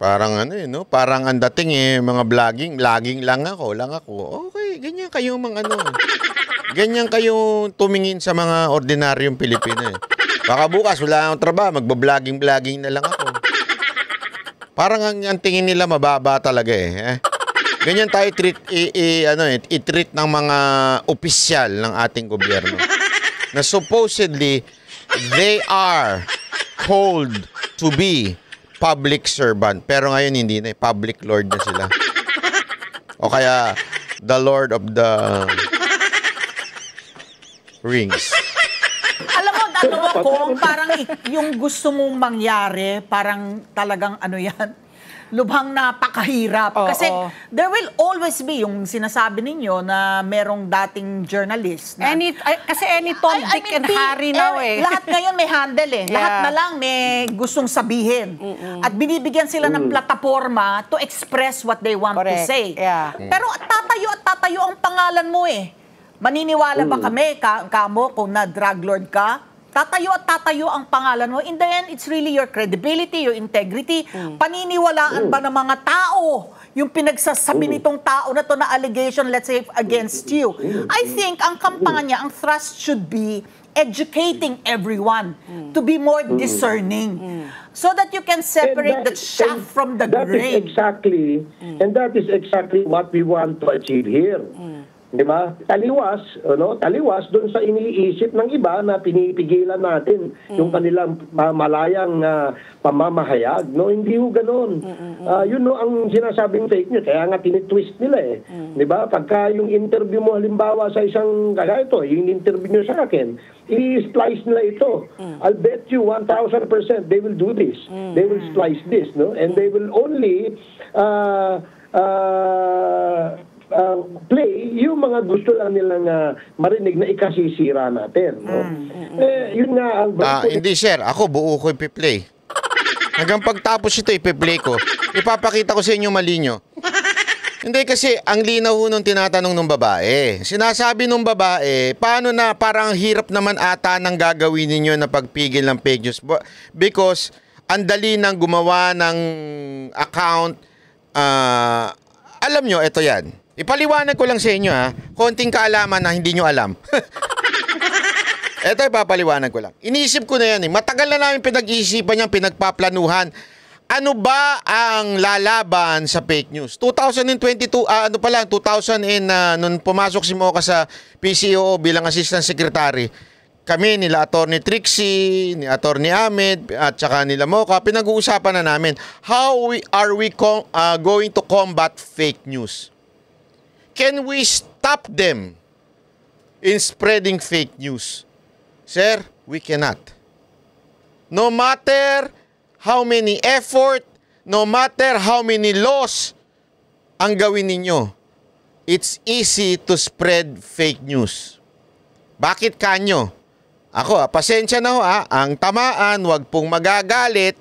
Parang parang ang dating mga vlogging lang ako. Okay, ganyan kayo ganyan kayo tumingin sa mga ordinaryong Pilipino. Baka bukas wala akong trabaho, magba-vlogging na lang ako. Parang ang tingin nila mababa talaga eh. Ganyan tayo i-treat ng mga opisyal ng ating gobyerno. Na supposedly they are called to be public servant. Pero ngayon hindi na, public lord na sila. O kaya the lord of the rings. Alam mo, parang yung gusto mong mangyari, parang talagang lubhang napakahirap. Oo. Kasi there will always be yung sinasabi ninyo na merong dating journalist. Na, Kasi any Tom, Dick, and Harry now Lahat ngayon may handle Yeah. Lahat na lang may gustong sabihin. At binibigyan sila ng plataforma to express what they want to Correct. say. Yeah. Pero tatayo ang pangalan mo Maniniwala ba kami, kamo, kung na drug lord ka? Tatayo ang pangalan mo. In the end, it's really your credibility, your integrity. Paniniwalaan ba ng mga tao yung pinagsasabi nitong tao na to na allegation, let's say, against you? I think ang kampanya, ang thrust should be educating everyone to be more discerning so that you can separate the chaff from the grain. And that is exactly what we want to achieve here. Di ba? Taliwas doon sa iniisip ng iba na pinipigilan natin yung kanilang malayang pamamahayag. No, hindi ho ganoon. Yun ang sinasabing fake news. Kaya nga tinitwist nila Di ba? Pagka yung interview mo halimbawa sa isang yung interview nyo sa akin, i-splice nila ito. I'll bet you 1,000% they will do this. They will splice this, no? And they will only play yung mga gusto lang nilang marinig na ikasisira natin. No? Yun nga ang... Hindi, sir. Ako, buo ko ipi-play. Hanggang pagtapos ito, ipi-play ko. Ipapakita ko sa inyo mali nyo. Hindi kasi, ang linaw ho nung tinatanong ng babae. Sinasabi nung babae, paano na parang hirap naman ata ng gagawin ninyo na pagpigil ng fake news? Because, ang dali nang gumawa ng account. Alam nyo, ito yan. Ipaliwanag ko lang sa inyo konting kaalaman na hindi nyo alam. Ito ipapaliwanag ko lang. Iniisip ko na yan Matagal na namin pinag-iisipan yan, pinagpaplanuhan. Ano ba ang lalaban sa fake news? 2022, 2000 nung pumasok si Mocha sa PCOO bilang Assistant Secretary, kami nila Attorney Trixie, ni Attorney Ahmed, at saka nila Mocha, pinag-uusapan na namin how are we going to combat fake news? Can we stop them in spreading fake news? Sir, we cannot. No matter how many effort, no matter how many laws ang gawin ninyo, it's easy to spread fake news. Bakit kanyo? Ako, pasensya na ho ang tamaan, wag pong magagalit.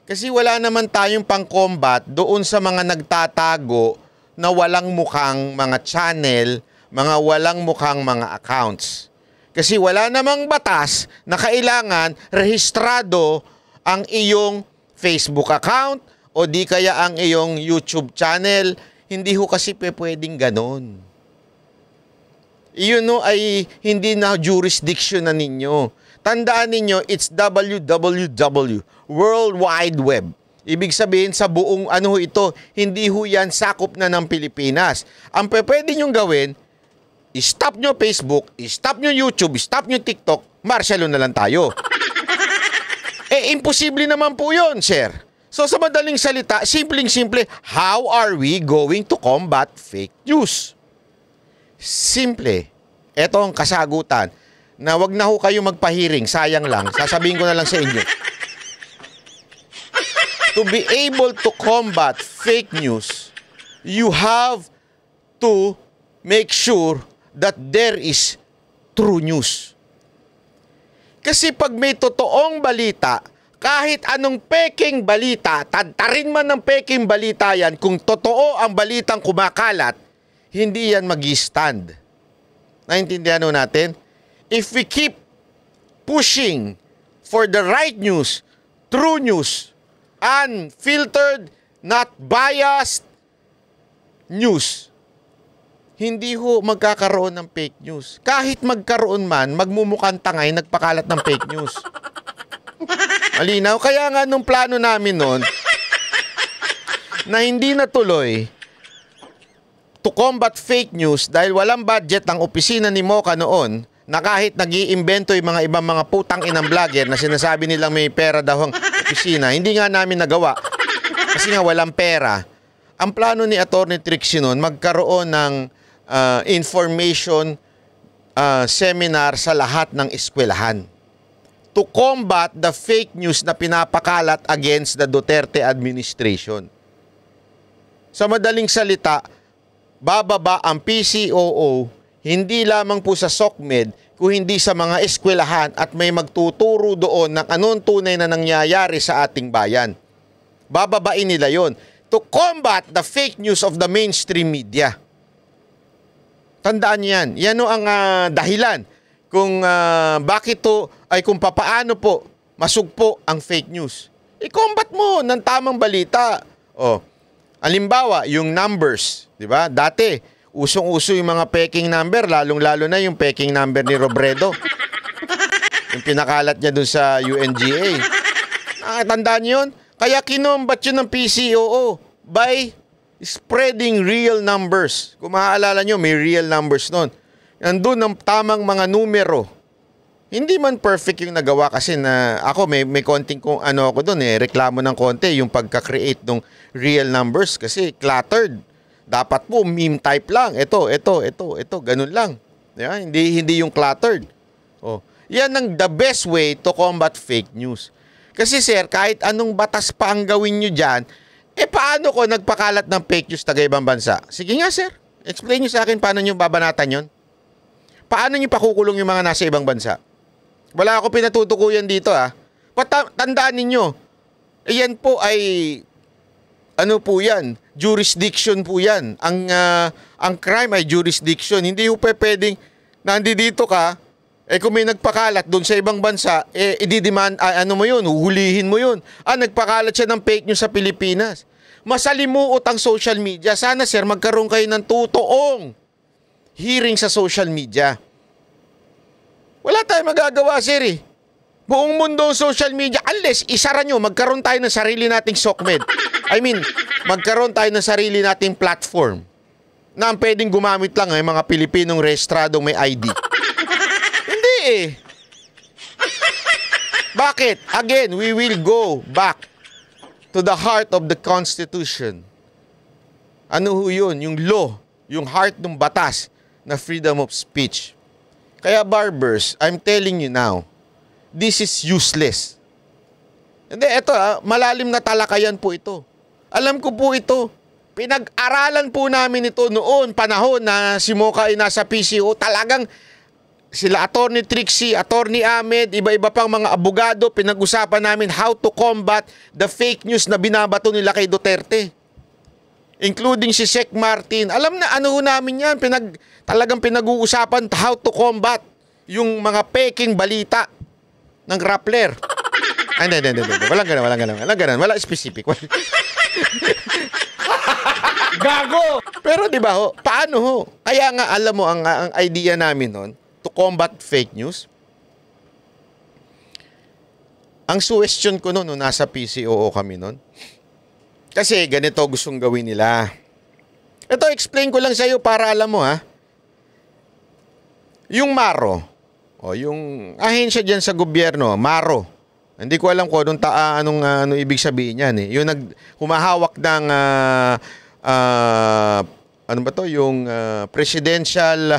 Kasi wala naman tayong pang-combat doon sa mga nagtatago na walang mukhang mga channel, mga walang mukhang mga accounts. Kasi wala namang batas na kailangan rehistrado ang iyong Facebook account o di kaya ang iyong YouTube channel. Hindi ho kasi pwedeng ganon. Iyon ay hindi na jurisdiction na ninyo. Tandaan ninyo, it's www, World Wide Web. Ibig sabihin sa buong ito, hindi ho yan sakop na ng Pilipinas. Ang pwede nyong gawin, i-stop nyo Facebook, i-stop nyo YouTube, i-stop nyo TikTok, martial law na lang tayo. Imposible naman po yun, sir. So sa madaling salita, simpleng-simple, how are we going to combat fake news? Simple. Ito ang kasagutan na wag na ho kayo magpahiring, sayang lang. Sasabihin ko na lang sa inyo. To be able to combat fake news, you have to make sure that there is true news. Kasi pag may totoong balita, kahit anong peking balita, tantarin man ng peking balita yan, kung totoo ang balitang kumakalat, hindi yan mag-stand. Naintindihan ho natin? If we keep pushing for the right news, true news, unfiltered, not biased news, hindi ho magkakaroon ng fake news. Kahit magkaroon man, magmumukhang tangay, nagpakalat ng fake news. Malinaw? Kaya nga nung plano namin noon, na hindi natuloy to combat fake news dahil walang budget ang opisina ni Mocha noon, na kahit nag-iimbento yung mga ibang mga putang inang vlogger na sinasabi nilang may pera daw ang opisina, hindi nga namin nagawa. Kasi nga walang pera. Ang plano ni Attorney Trixie noon, magkaroon ng information seminar sa lahat ng eskwelahan to combat the fake news na pinapakalat against the Duterte administration. Sa madaling salita, bababa ang PCOO hindi lamang po sa SOCMED kung hindi sa mga eskwelahan at may magtuturo doon ng anong tunay na nangyayari sa ating bayan. Bababain nila yon to combat the fake news of the mainstream media. Tandaan niyo yan. Yan ang dahilan kung bakit to ay kung papaano po masugpo ang fake news. I-combat mo ng tamang balita. Halimbawa, yung numbers, di ba? Dati, usong-uso yung mga peking number, lalong-lalo na yung peking number ni Robredo. Yung pinakalat niya dun sa UNGA. Tandaan niyo yun? Kaya kinombat yun ng PCOO by spreading real numbers. Kung maaalala nyo, may real numbers nun. Nandun ang tamang mga numero. Hindi man perfect yung nagawa kasi na ako may konting ako doon reklamo ng konti yung pagka-create ng real numbers kasi cluttered. Dapat po meme type lang. Ito, ganun lang. Yeah, hindi yung cluttered. Yan ang the best way to combat fake news. Kasi sir, kahit anong batas pa ang gawin nyo dyan, paano ko nagpakalat ng fake news taga ibang bansa? Sige nga sir, explain nyo sa akin paano nyo babanatan yon. Paano nyo pakukulong yung mga nasa ibang bansa? Wala ako pinatutukuyan dito Tandaan ninyo, yan po ay po yan, jurisdiction po yan. Ang crime ay jurisdiction. Hindi po pwedeng nandito ka, kung may nagpakalat doon sa ibang bansa, i-demand, mo yun, huhulihin mo yun. Nagpakalat siya ng fake news sa Pilipinas. Masalimuot ang social media. Sana sir, magkaroon kayo ng totoong hearing sa social media. Wala tayong magagawa, sir. Buong mundo ang social media, unless isara nyo, magkaroon tayo ng sarili nating SOCMED. Magkaroon tayo ng sarili nating platform na ang pwedeng gumamit lang ay mga Pilipinong rehistradong may ID. Hindi Bakit? Again, we will go back to the heart of the Constitution. Ano ho yun? Yung law, yung heart ng batas na freedom of speech. Kaya barbers, I'm telling you now, this is useless. Hindi, ito malalim na talakayan po ito. Alam ko po ito. Pinag-aralan po namin ito noon, panahon na si Mocha ay nasa PCO. Talagang sila Attorney Trixie, Attorney Ahmed, iba-iba pang mga abogado, pinag-usapan namin how to combat the fake news na binabato nila kay Duterte. Including si Sec Martin. Alam na namin yan. Talagang pinag-uusapan how to combat yung mga peking balita ng Rappler. Hindi. Walang ganun. Wala specific. Gago! Pero di ba paano ho? Kaya nga alam mo ang idea namin nun to combat fake news. Ang suggestion ko noon nasa PCOO kami noon. Kasi ganito gustong gawin nila. Ito, explain ko lang sa iyo para alam mo Yung MARO, yung ahensya diyan sa gobyerno, MARO. Hindi ko alam kung anong ibig sabihin niyan Yung humahawak ng yung presidential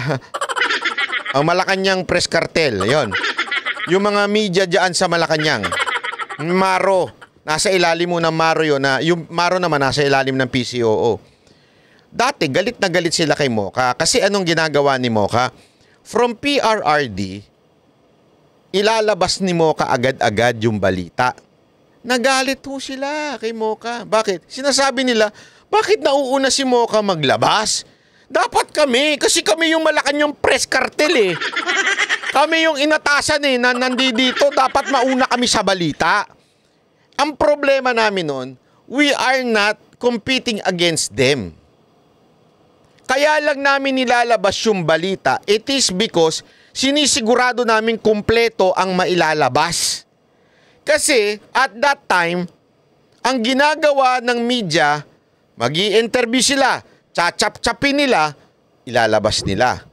ang Malacanang Press Cartel, 'yon. Yung mga media diyan sa Malacanang. MARO. Nasa ilalim mo ng MARO yun. Yung MARO naman nasa ilalim ng PCOO. Dati, galit na galit sila kay Mocha. Kasi anong ginagawa ni Mocha? From PRRD, ilalabas ni Mocha agad-agad yung balita. Nagalit ho sila kay Mocha. Bakit? Sinasabi nila, bakit nauuna si Mocha maglabas? Dapat kami, kasi kami yung Malacanang Press Cartel Kami yung inatasan na nandito, dapat mauna kami sa balita. Ang problema namin nun, we are not competing against them. Kaya lang namin nilalabas yung balita. It is because sinisigurado namin kumpleto ang mailalabas. Kasi at that time, ang ginagawa ng media, magi-interview sila, chachap-chapin nila, ilalabas nila.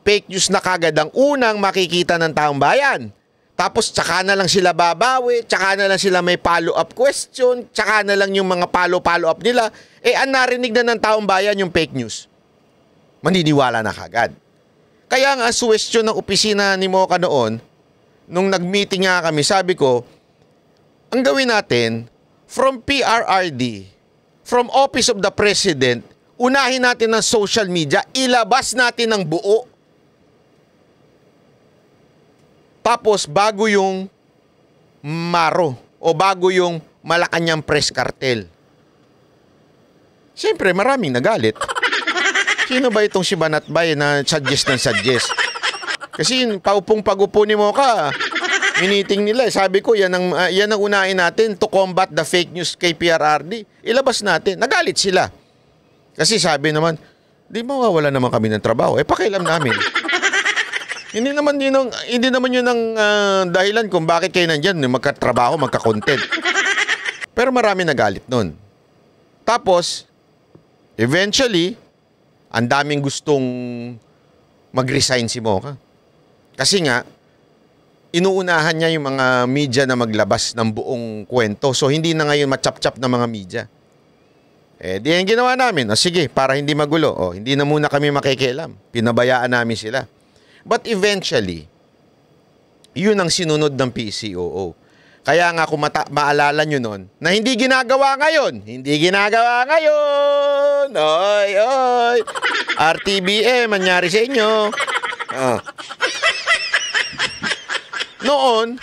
Fake news na kagad ang unang makikita ng taong bayan. Tapos tsaka na lang sila babawi, tsaka na lang sila may follow-up question, tsaka na lang yung mga follow-up nila. Ang narinig na ng taong bayan yung fake news. Maniniwala na kagad. Kaya nga, suwestyon ng opisina ni Mocha noon, nung nag-meeting nga kami, sabi ko, ang gawin natin, from PRRD, from Office of the President, unahin natin ng social media, ilabas natin ng buo. Tapos, bago yung Maro o bago yung Malacanang Press Cartel. Siyempre, maraming nagalit. Sino ba itong si Banatbay na suggest ng suggest? Kasi yung paupong-pagupo ni Mocha, miniting nila. Sabi ko, yan ang unahin natin to combat the fake news kay PRRD. Ilabas natin. Nagalit sila. Kasi sabi naman, di mawawala naman kami ng trabaho. Pakialam namin. Hindi naman yun ang dahilan kung bakit kayo nandyan, magkatrabaho, magka-content. Pero marami nagalit nun. Tapos, eventually, ang daming gustong mag-resign si Mocha. Kasi nga, inuunahan niya yung mga media na maglabas ng buong kwento. So, hindi na ngayon matchap-chap ng mga media. Di yung ginawa namin. Sige, para hindi magulo. Hindi na muna kami makikialam. Pinabayaan namin sila. But eventually, yun ang sinunod ng PCOO. Kaya nga kung maalala nyo nun, na hindi ginagawa ngayon. Hindi ginagawa ngayon. Oy, oy. RTBM, manyari sa inyo. Noon,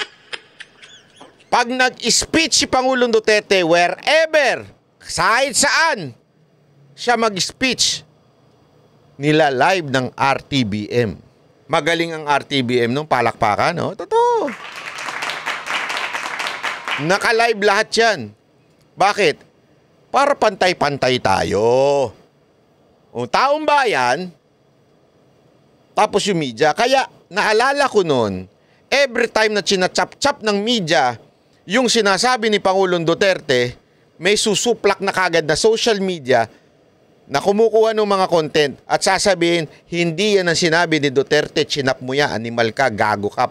pag nag-speech si Pangulong Duterte, wherever, kahit saan, siya mag-speech, nila live ng RTBM. Magaling ang RTBM nung palakpakan, no? Totoo. Naka-live lahat yan. Bakit? Para pantay-pantay tayo. O taong bayan, tapos yung media. Kaya naalala ko noon, every time na chinachap-chap ng media, yung sinasabi ni Pangulong Duterte, may susuplak na kagad na social media na kumukuha ng mga content at sasabihin, hindi yan ang sinabi ni Duterte, chinap mo yan, animal ka, gago ka.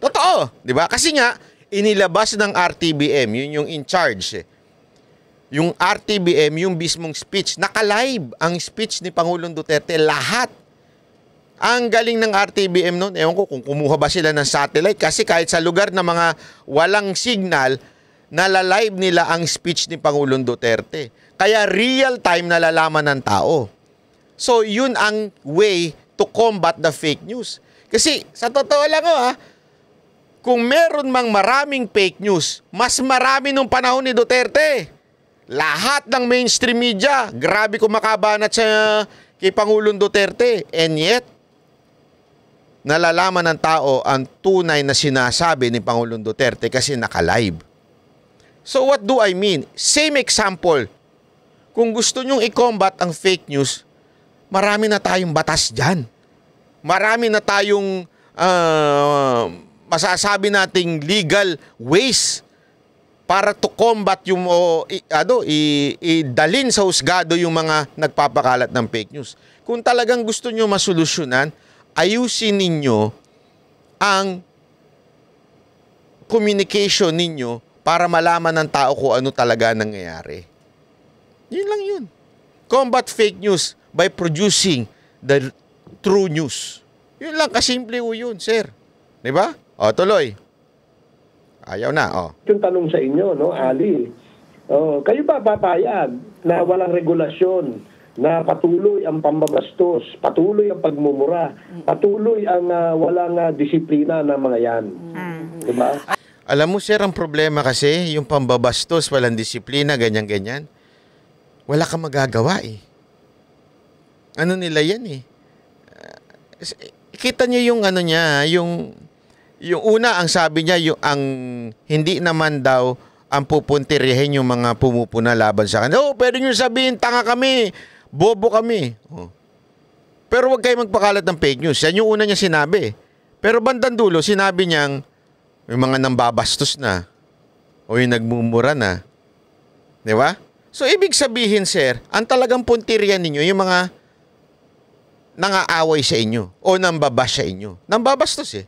Totoo, di ba? Kasi nga, inilabas ng RTBM, yun yung in charge. Yung RTBM, yung mismong speech, naka-live ang speech ni Pangulong Duterte, lahat. Ang galing ng RTBM noon, ewan ko kung kumuha ba sila ng satellite, kasi kahit sa lugar na mga walang signal, nala-live nila ang speech ni Pangulong Duterte. Kaya real time nalalaman ng tao. So, yun ang way to combat the fake news. Kasi, sa totoo lang kung meron mang maraming fake news, mas marami nung panahon ni Duterte. Lahat ng mainstream media, grabe kumakabanat kay Pangulong Duterte. And yet, nalalaman ng tao ang tunay na sinasabi ni Pangulong Duterte kasi naka-live. So what do I mean? Same example. Kung gusto nyong i-combat ang fake news, marami na tayong batas dyan. Marami na tayong masasabi nating legal ways para to combat yung idalin sa husgado yung mga nagpapakalat ng fake news. Kung talagang gusto nyo masolusyonan, ayusin ninyo ang communication ninyo para malaman ng tao kung ano talaga nangyayari. Yun lang yun. Combat fake news by producing the true news. Yun lang, kasimple yun, sir. Diba? Tuloy. Ayaw na, Yung tanong sa inyo, no, Ali, kayo ba papayag na walang regulasyon, na patuloy ang pambabastos, patuloy ang pagmumura, patuloy ang walang disiplina ng mga yan? Diba? Alam mo, sir, ang problema kasi, yung pambabastos, walang disiplina, ganyan-ganyan. Wala kang magagawa Ano nila yan kita niyo yung ano niya, yung una ang sabi niya, yung ang hindi naman daw ang pupuntirihin yung mga pumupuna laban sa kanya. Pwede niyo sabihin, tanga kami, bobo kami. Pero wag kayo magpakalat ng fake news. Yan yung una niya sinabi. Pero bandang dulo, sinabi niyang yung mga nambabastos na o yung nagmumura na. Di ba? So, ibig sabihin, sir, ang talagang puntiryan ninyo, yung mga nangaaway sa inyo o nambabash sa inyo. Nambabastos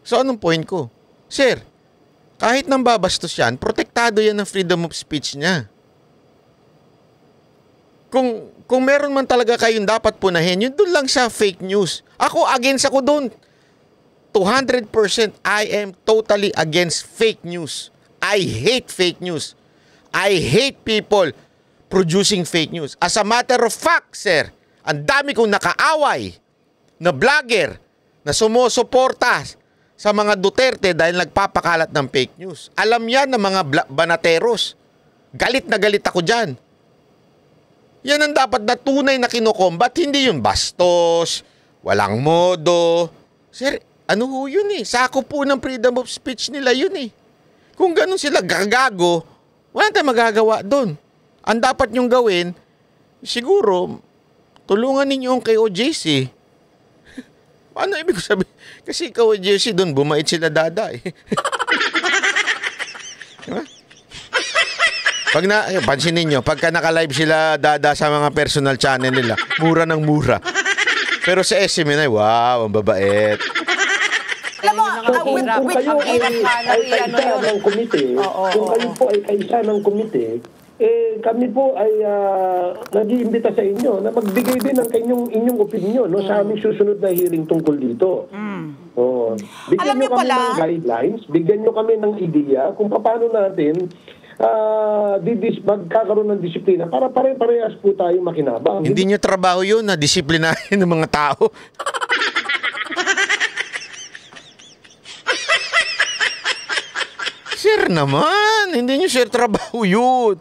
So, anong point ko? Sir, kahit nambabastos yan, protektado yan ng freedom of speech niya. kung meron man talaga kayong dapat punahin, yun doon lang sa fake news. Ako, against ako doon. 200% I am totally against fake news. I hate fake news. I hate people producing fake news. As a matter of fact, sir, ang dami kong nakaaway na vlogger na sumusuporta sa mga Duterte dahil nagpapakalat ng fake news. Alam yan ng mga banateros. Galit na galit ako dyan. Yan ang dapat na tunay na kinukombat, hindi yung bastos, walang modo. Sir, ano ho yun eh? Sako po ng freedom of speech nila yun eh. Kung ganun sila gagago, wala tayong magagawa doon. Ang dapat nyong gawin, siguro, tulungan ninyo ang kay OJC. Ano ibig sabihin? Kasi kay OJC doon, bumait sila dada eh. Diba? Pansin ninyo, pagka naka-live sila dada sa mga personal channel nila, mura ng mura. Pero sa SMNI, wow, ang babait. Alam mo, Kung kayo ay kaisa ng komite, kung kayo po ay kaisa ng komite, kami po ay nag-iimbita sa inyo na magbigay din ng inyong opinion sa aming susunod na hearing tungkol dito. Bigyan nyo kami ng guidelines, bigyan nyo kami ng ideya kung paano natin magkakaroon ng disiplina para pare-parehas po tayo makinabang. Hindi nyo trabaho yun na disiplinahin ng mga tao. Sir naman, hindi nyo sir trabaho yun.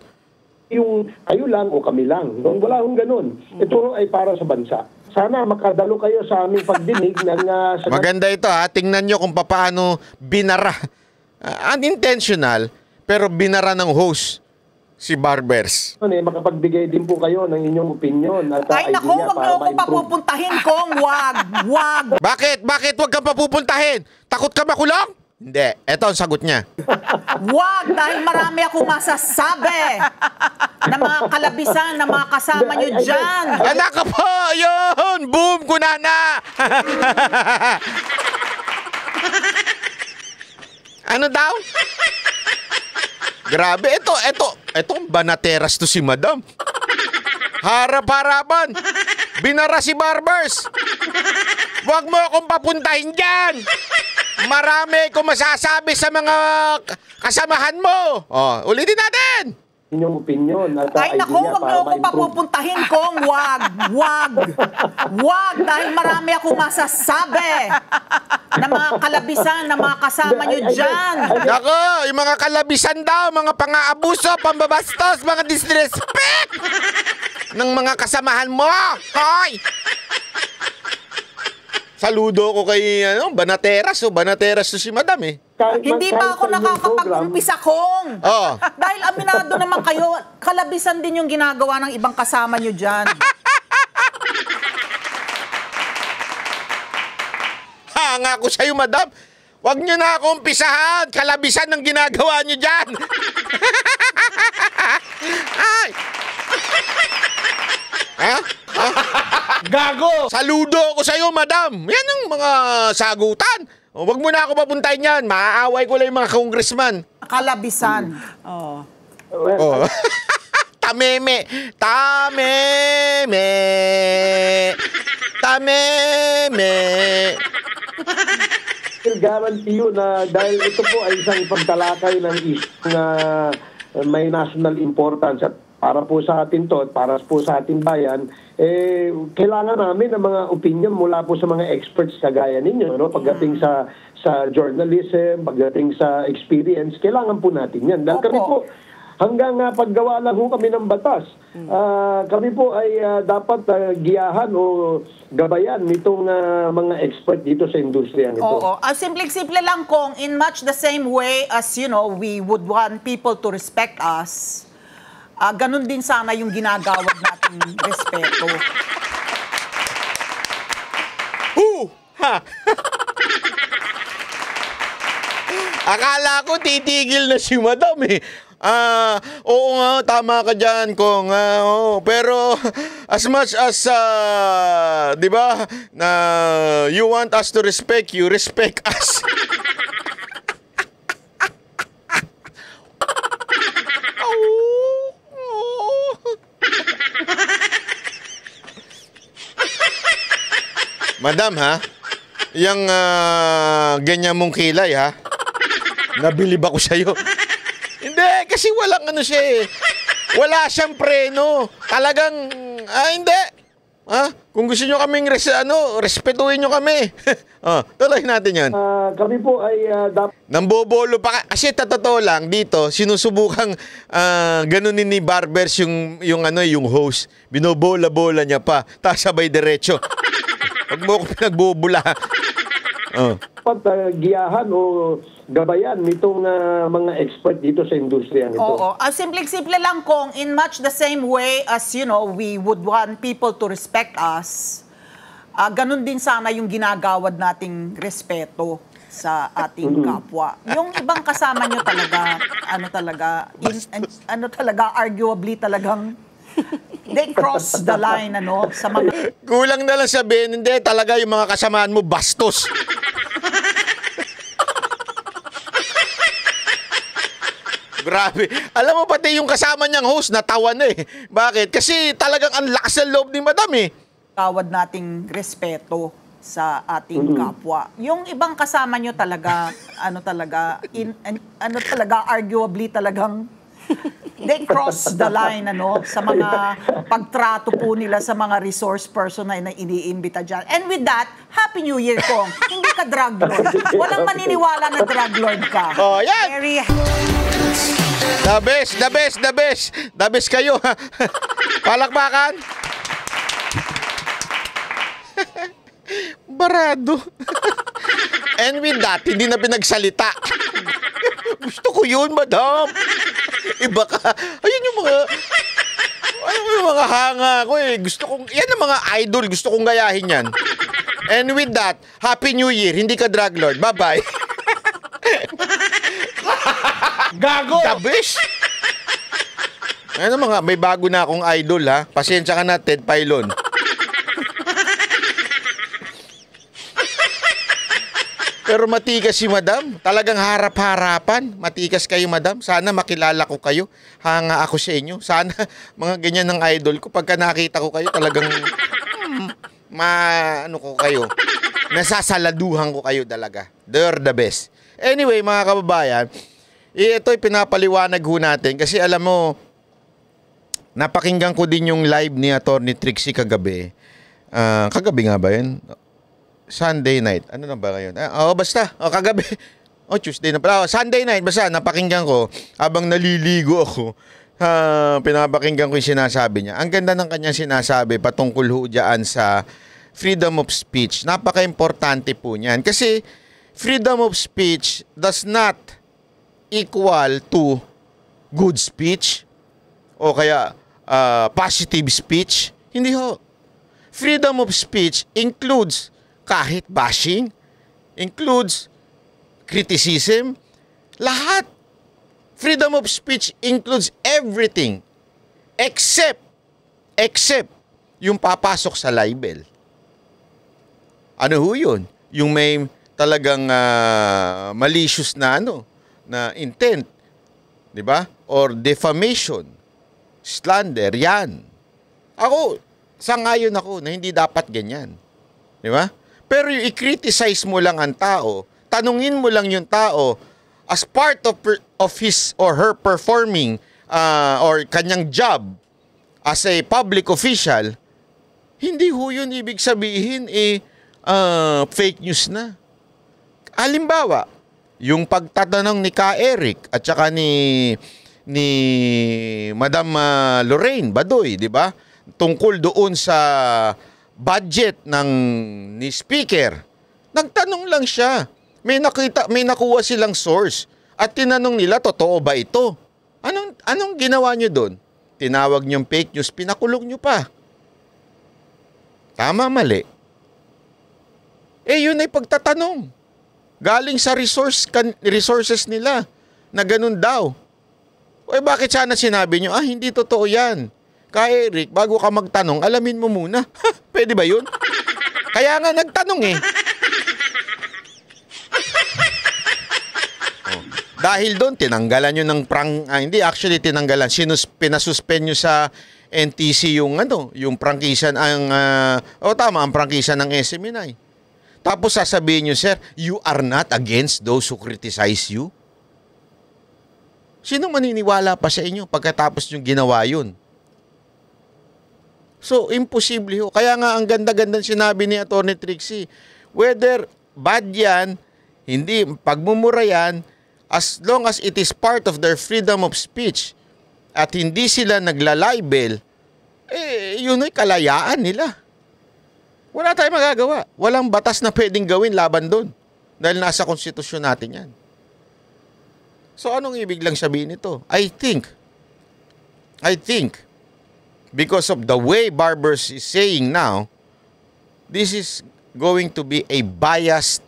Yung kayo lang o kami lang. No? Wala akong ganun. Ito ay para sa bansa. Sana makadalo kayo sa aming pagdinig ng... Maganda ito ha. Tingnan nyo kung paano binara. Unintentional, pero binara ng host si Barbers. Makapagbigay din po kayo ng inyong opinion at ay nako, wag niyo ako papupuntahin kong wag. Bakit wag kang papupuntahin? Takot ka makulong? Hindi. Ito ang sagot niya. Wag, dahil marami akong masasabi na mga kalabisan na mga kasama nyo dyan. Anak ka po! Yun! Boom! Kunana! Ano daw? Grabe. Ito banateras to si Madam. Harap-harapan. Binara si Barbers. Huwag mo akong papuntahin dyan. Marami kong masasabi sa mga kasamahan mo. Ulitin natin. Inyong opinion at ay nako, wag niyo ako papupuntahin kong wag, dahil marami akong masasabi na mga kalabisan na mga kasama nyo dyan. Nako, yung mga kalabisan daw, mga pang-aabuso, pambabastos, mga disrespect ng mga kasamahan mo. Hoy! Saludo ko kay Banateras. Banateras to si Madam eh. Hindi pa ako nakakapag-umpisa kong. Dahil aminado naman kayo, kalabisan din yung ginagawa ng ibang kasama nyo dyan. Hanga ko sa'yo, Madam. Huwag nyo na ako umpisahan. Kalabisan ng ginagawa nyo dyan. Ay! Gago! Saludo ko sa'yo, Madam. Yan yung mga sagutan. Huwag mo na ako papuntahin yan. Maaaway ko lang yung mga congressman. Kalabisan. Tameme. I'll guarantee you na dahil ito po ay isang pagtalakay ng issue na may national importance at para po sa atin to at para po sa ating bayan, kailangan namin ng mga opinion mula po sa mga experts kagaya ninyo. Pagdating sa journalism, pagdating sa experience, kailangan po natin yan. Dahil kami po, hanggang paggawa lang ho kami ng batas, kami po ay dapat giyahan o gabayan nitong mga expert dito sa industriya nito. Oo. Simple-simple lang kung in much the same way as, we would want people to respect us, ganun din sana yung ginagawad nating respeto. Akala ko titigil na si Madam eh. Oo nga, tama ka dyan, Kong. Pero as much as, di ba, you want us to respect you, respect us. Madam, ha? Yang ganyan mong kilay, ha? Nabilib ako sa'yo. Hindi, kasi walang ano siya eh. Wala siyang preno. Talagang, hindi. Kung gusto nyo kaming respetuhin nyo kami. Tuloy natin yan. Kami po ay Nambobolo pa. Kasi totoo lang, dito, sinusubukang ganunin ni Barbers yung host. Binobola-bola niya pa. Tapos sabay diretso. Huwag mo ko pinagbubula. giyahan o gabayan nitong mga expert dito sa industriya nito. Oo. Simple-simple lang kung in much the same way as, we would want people to respect us, ganun din sana yung ginagawad nating respeto sa ating kapwa. Yung ibang kasama nyo talaga, arguably talagang they cross the line, sa mga... Kulang na lang sabihin, hindi, talaga yung mga kasamaan mo, bastos. Grabe. Alam mo, pati yung kasama niyang host, natawa na eh. Bakit? Kasi talagang ang lakas ng loob ni Madam eh. Tawad nating respeto sa ating kapwa. Yung ibang kasama nyo talaga, arguably talagang they cross the line, sa mga pagtrato po nila sa mga resource person na iniimbita dyan. And with that, Happy New Year, Kong. Hindi ka drug lord. Walang maniniwala na drug lord ka. Oh, yan! Very... The best kayo. Palakpakan. Barado. And with that, hindi na pinagsalita. Gusto ko yun, Madam. Iba ka. Ayun yung mga hanga ko eh. Gusto kong, yan ang mga idol. Gusto kong gayahin yan. And with that, Happy New Year. Hindi ka drug lord. Bye-bye. Gago! Tabish! Ano mga, may bago na akong idol ha. Pasensya ka na, Ted Pailon. Pero matikas si Madam. Talagang harap-harapan. Matikas kayo, Madam. Sana makilala ko kayo. Hanga ako sa inyo. Sana mga ganyan ng idol ko. Pagka nakita ko kayo, talagang nasasaladuhan ko kayo talaga. They're the best. Anyway, mga kababayan, ito'y pinapaliwanag ho natin. Kasi alam mo, napakinggan ko din yung live ni Atty. Trixie kagabi. Kagabi nga ba yun? Sunday night. Ano na ba ngayon? Basta. Kagabi. Tuesday na pala. Sunday night. Basta, napakinggan ko. Habang naliligo ako, pinapakinggan ko yung sinasabi niya. Ang ganda ng kanyang sinasabi patungkol ho dyan sa freedom of speech. Napaka-importante po niyan. Kasi freedom of speech does not equal to good speech o kaya positive speech. Hindi ho. Freedom of speech includes kahit bashing, includes criticism, lahat. Freedom of speech includes everything except yung papasok sa libel. Ano ho yun? Yung may talagang malicious na na intent, 'di ba? Or defamation, slander, 'yan. Ako, sangayon ako na hindi dapat ganyan. 'Di ba? Pero yung i-criticize mo lang ang tao, tanungin mo lang yung tao as part of his or her performing or kanyang job as a public official, hindi ho yun ibig sabihin fake news na. Halimbawa, yung pagtatanong ni Ka Eric at saka ni Madam Lorraine Badoy, di ba? Tungkol doon sa budget ni speaker. Nagtanong lang siya. May nakuha silang source at tinanong nila, totoo ba ito? Anong ginawa nyo doon? Tinawag niyong fake news, pinakulong nyo pa. Tama, mali. Yun ay pagtatanong. Galing sa resources nila na ganun daw. Bakit sana sinabi nyo, hindi totoo yan. Kaya Eric, bago ka magtanong, alamin mo muna. Pwede ba yun? Kaya nga nagtanong eh. Dahil doon, tinanggalan nyo ng hindi, actually tinanggalan. Pinasuspend nyo sa NTC yung yung prangkisa ang ang prangkisa ng SMNI. Tapos sasabihin nyo, sir, you are not against those who criticize you? Sino maniniwala pa sa inyo pagkatapos yung ginawa yun? So, imposible ho. Kaya nga ang ganda-ganda sinabi ni Atty. Trixie, whether bad yan, hindi, pagmumura yan, as long as it is part of their freedom of speech at hindi sila naglalibel, yun ay kalayaan nila. Wala tayong magagawa. Walang batas na pwedeng gawin laban doon. Dahil nasa konstitusyon natin yan. So anong ibig lang sabihin nito? I think, because of the way Barbers is saying now, this is going to be a biased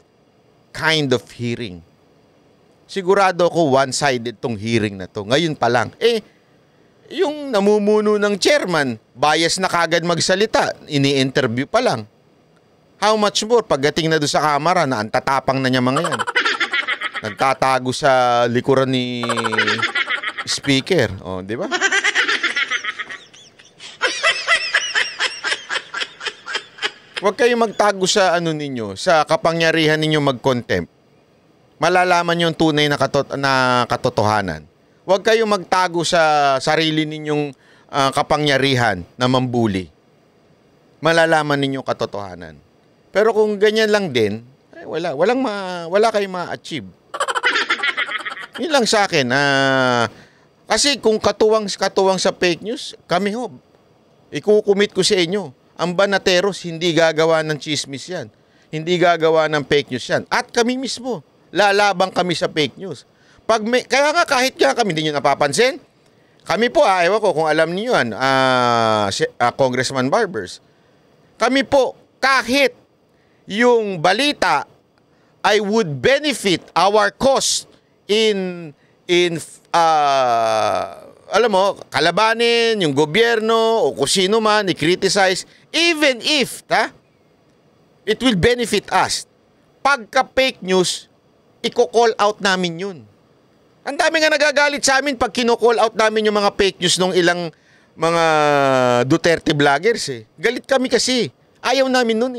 kind of hearing. Sigurado ako one-sided tong hearing na to. Ngayon pa lang. Yung namumuno ng chairman, bias na kagad magsalita, ini-interview pa lang. How much more pagdating na doon sa kamera na ang tatapang na niya mga yan. Nagtatago sa likuran ni speaker. O, di ba? Huwag kayong magtago sa ninyo, sa kapangyarihan ninyo mag-contempt. Malalaman yung tunay na katotohanan. Huwag kayong magtago sa sarili ninyong kapangyarihan na mambuli. Malalaman ninyong katotohanan. Pero kung ganyan lang din, wala kayong ma-achieve. Yun lang sa akin. Kasi kung katuwang sa fake news, kami ikukumit ko sa inyo. Ang Banateros, hindi gagawa ng chismis yan. Hindi gagawa ng fake news yan. At kami mismo, lalabang kami sa fake news. Kaya nga kahit kami hindi nyo napapansin, kami po, ewan ko kung alam niyo yan, Congressman Barbers, kami po, kahit yung balita ay would benefit our cause in alam mo, kalabanin yung gobyerno o kung sino man i-criticize, even if it will benefit us. Pagka fake news, i-call out namin yun. Ang dami nga nagagalit sa amin pag kino-call out namin yung mga fake news nung ilang mga Duterte vloggers Galit kami kasi. Ayaw namin nun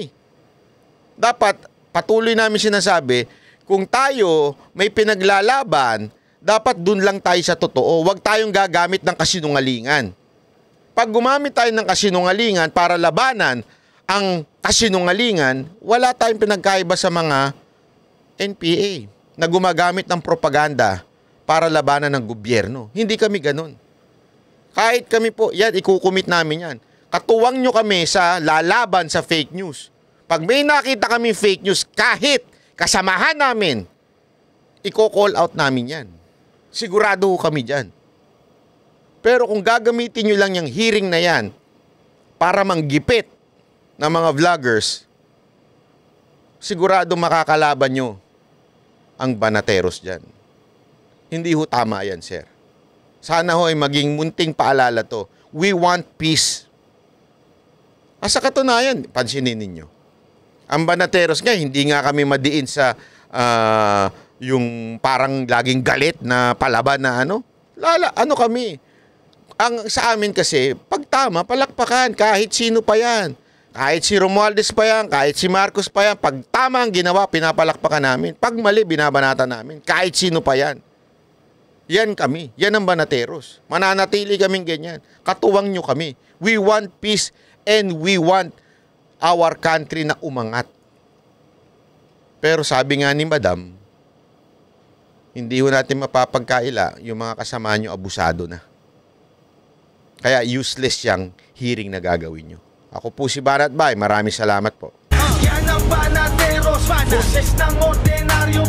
Dapat patuloy namin sinasabi, kung tayo may pinaglalaban, dapat dun lang tayo sa totoo. Huwag tayong gagamit ng kasinungalingan. Pag gumamit tayo ng kasinungalingan para labanan ang kasinungalingan, wala tayong pinagkaiba sa mga NPA na gumagamit ng propaganda para labanan ng gobyerno. Hindi kami ganun. Kahit kami po, yan, ikukumit namin yan. Katuwang nyo kami sa lalaban sa fake news. Pag may nakita kami fake news, kahit kasamahan namin, i-call out namin yan. Sigurado kami dyan. Pero kung gagamitin nyo lang yung hearing na yan para manggipit ng mga vloggers, sigurado makakalaban nyo ang Banateros dyan. Hindi ho tama yan, sir. Sana ho ay maging munting paalala to. We want peace. Sa katunayan, pansinin ninyo. Ang Banateros nga, hindi nga kami madiin sa yung parang laging galit na palaban na ano kami. Ang sa amin kasi, pag tama, palakpakan, kahit sino pa yan. Kahit si Romualdez pa yan, kahit si Marcos pa yan, pag tama ang ginawa, pinapalakpakan namin. Pag mali, binabanata namin. Kahit sino pa yan. Yan kami. Yan ang Banateros. Mananatili kaming ganyan. Katuwang nyo kami. We want peace and we want our country na umangat. Pero sabi nga ni Madam, hindi ho natin mapapagkaila yung mga kasama nyo abusado na. Kaya useless yung hearing na gagawin nyo. Ako po si Banat Bay. Maraming salamat po. Yan ang Banateros, boses ng ordinaryo.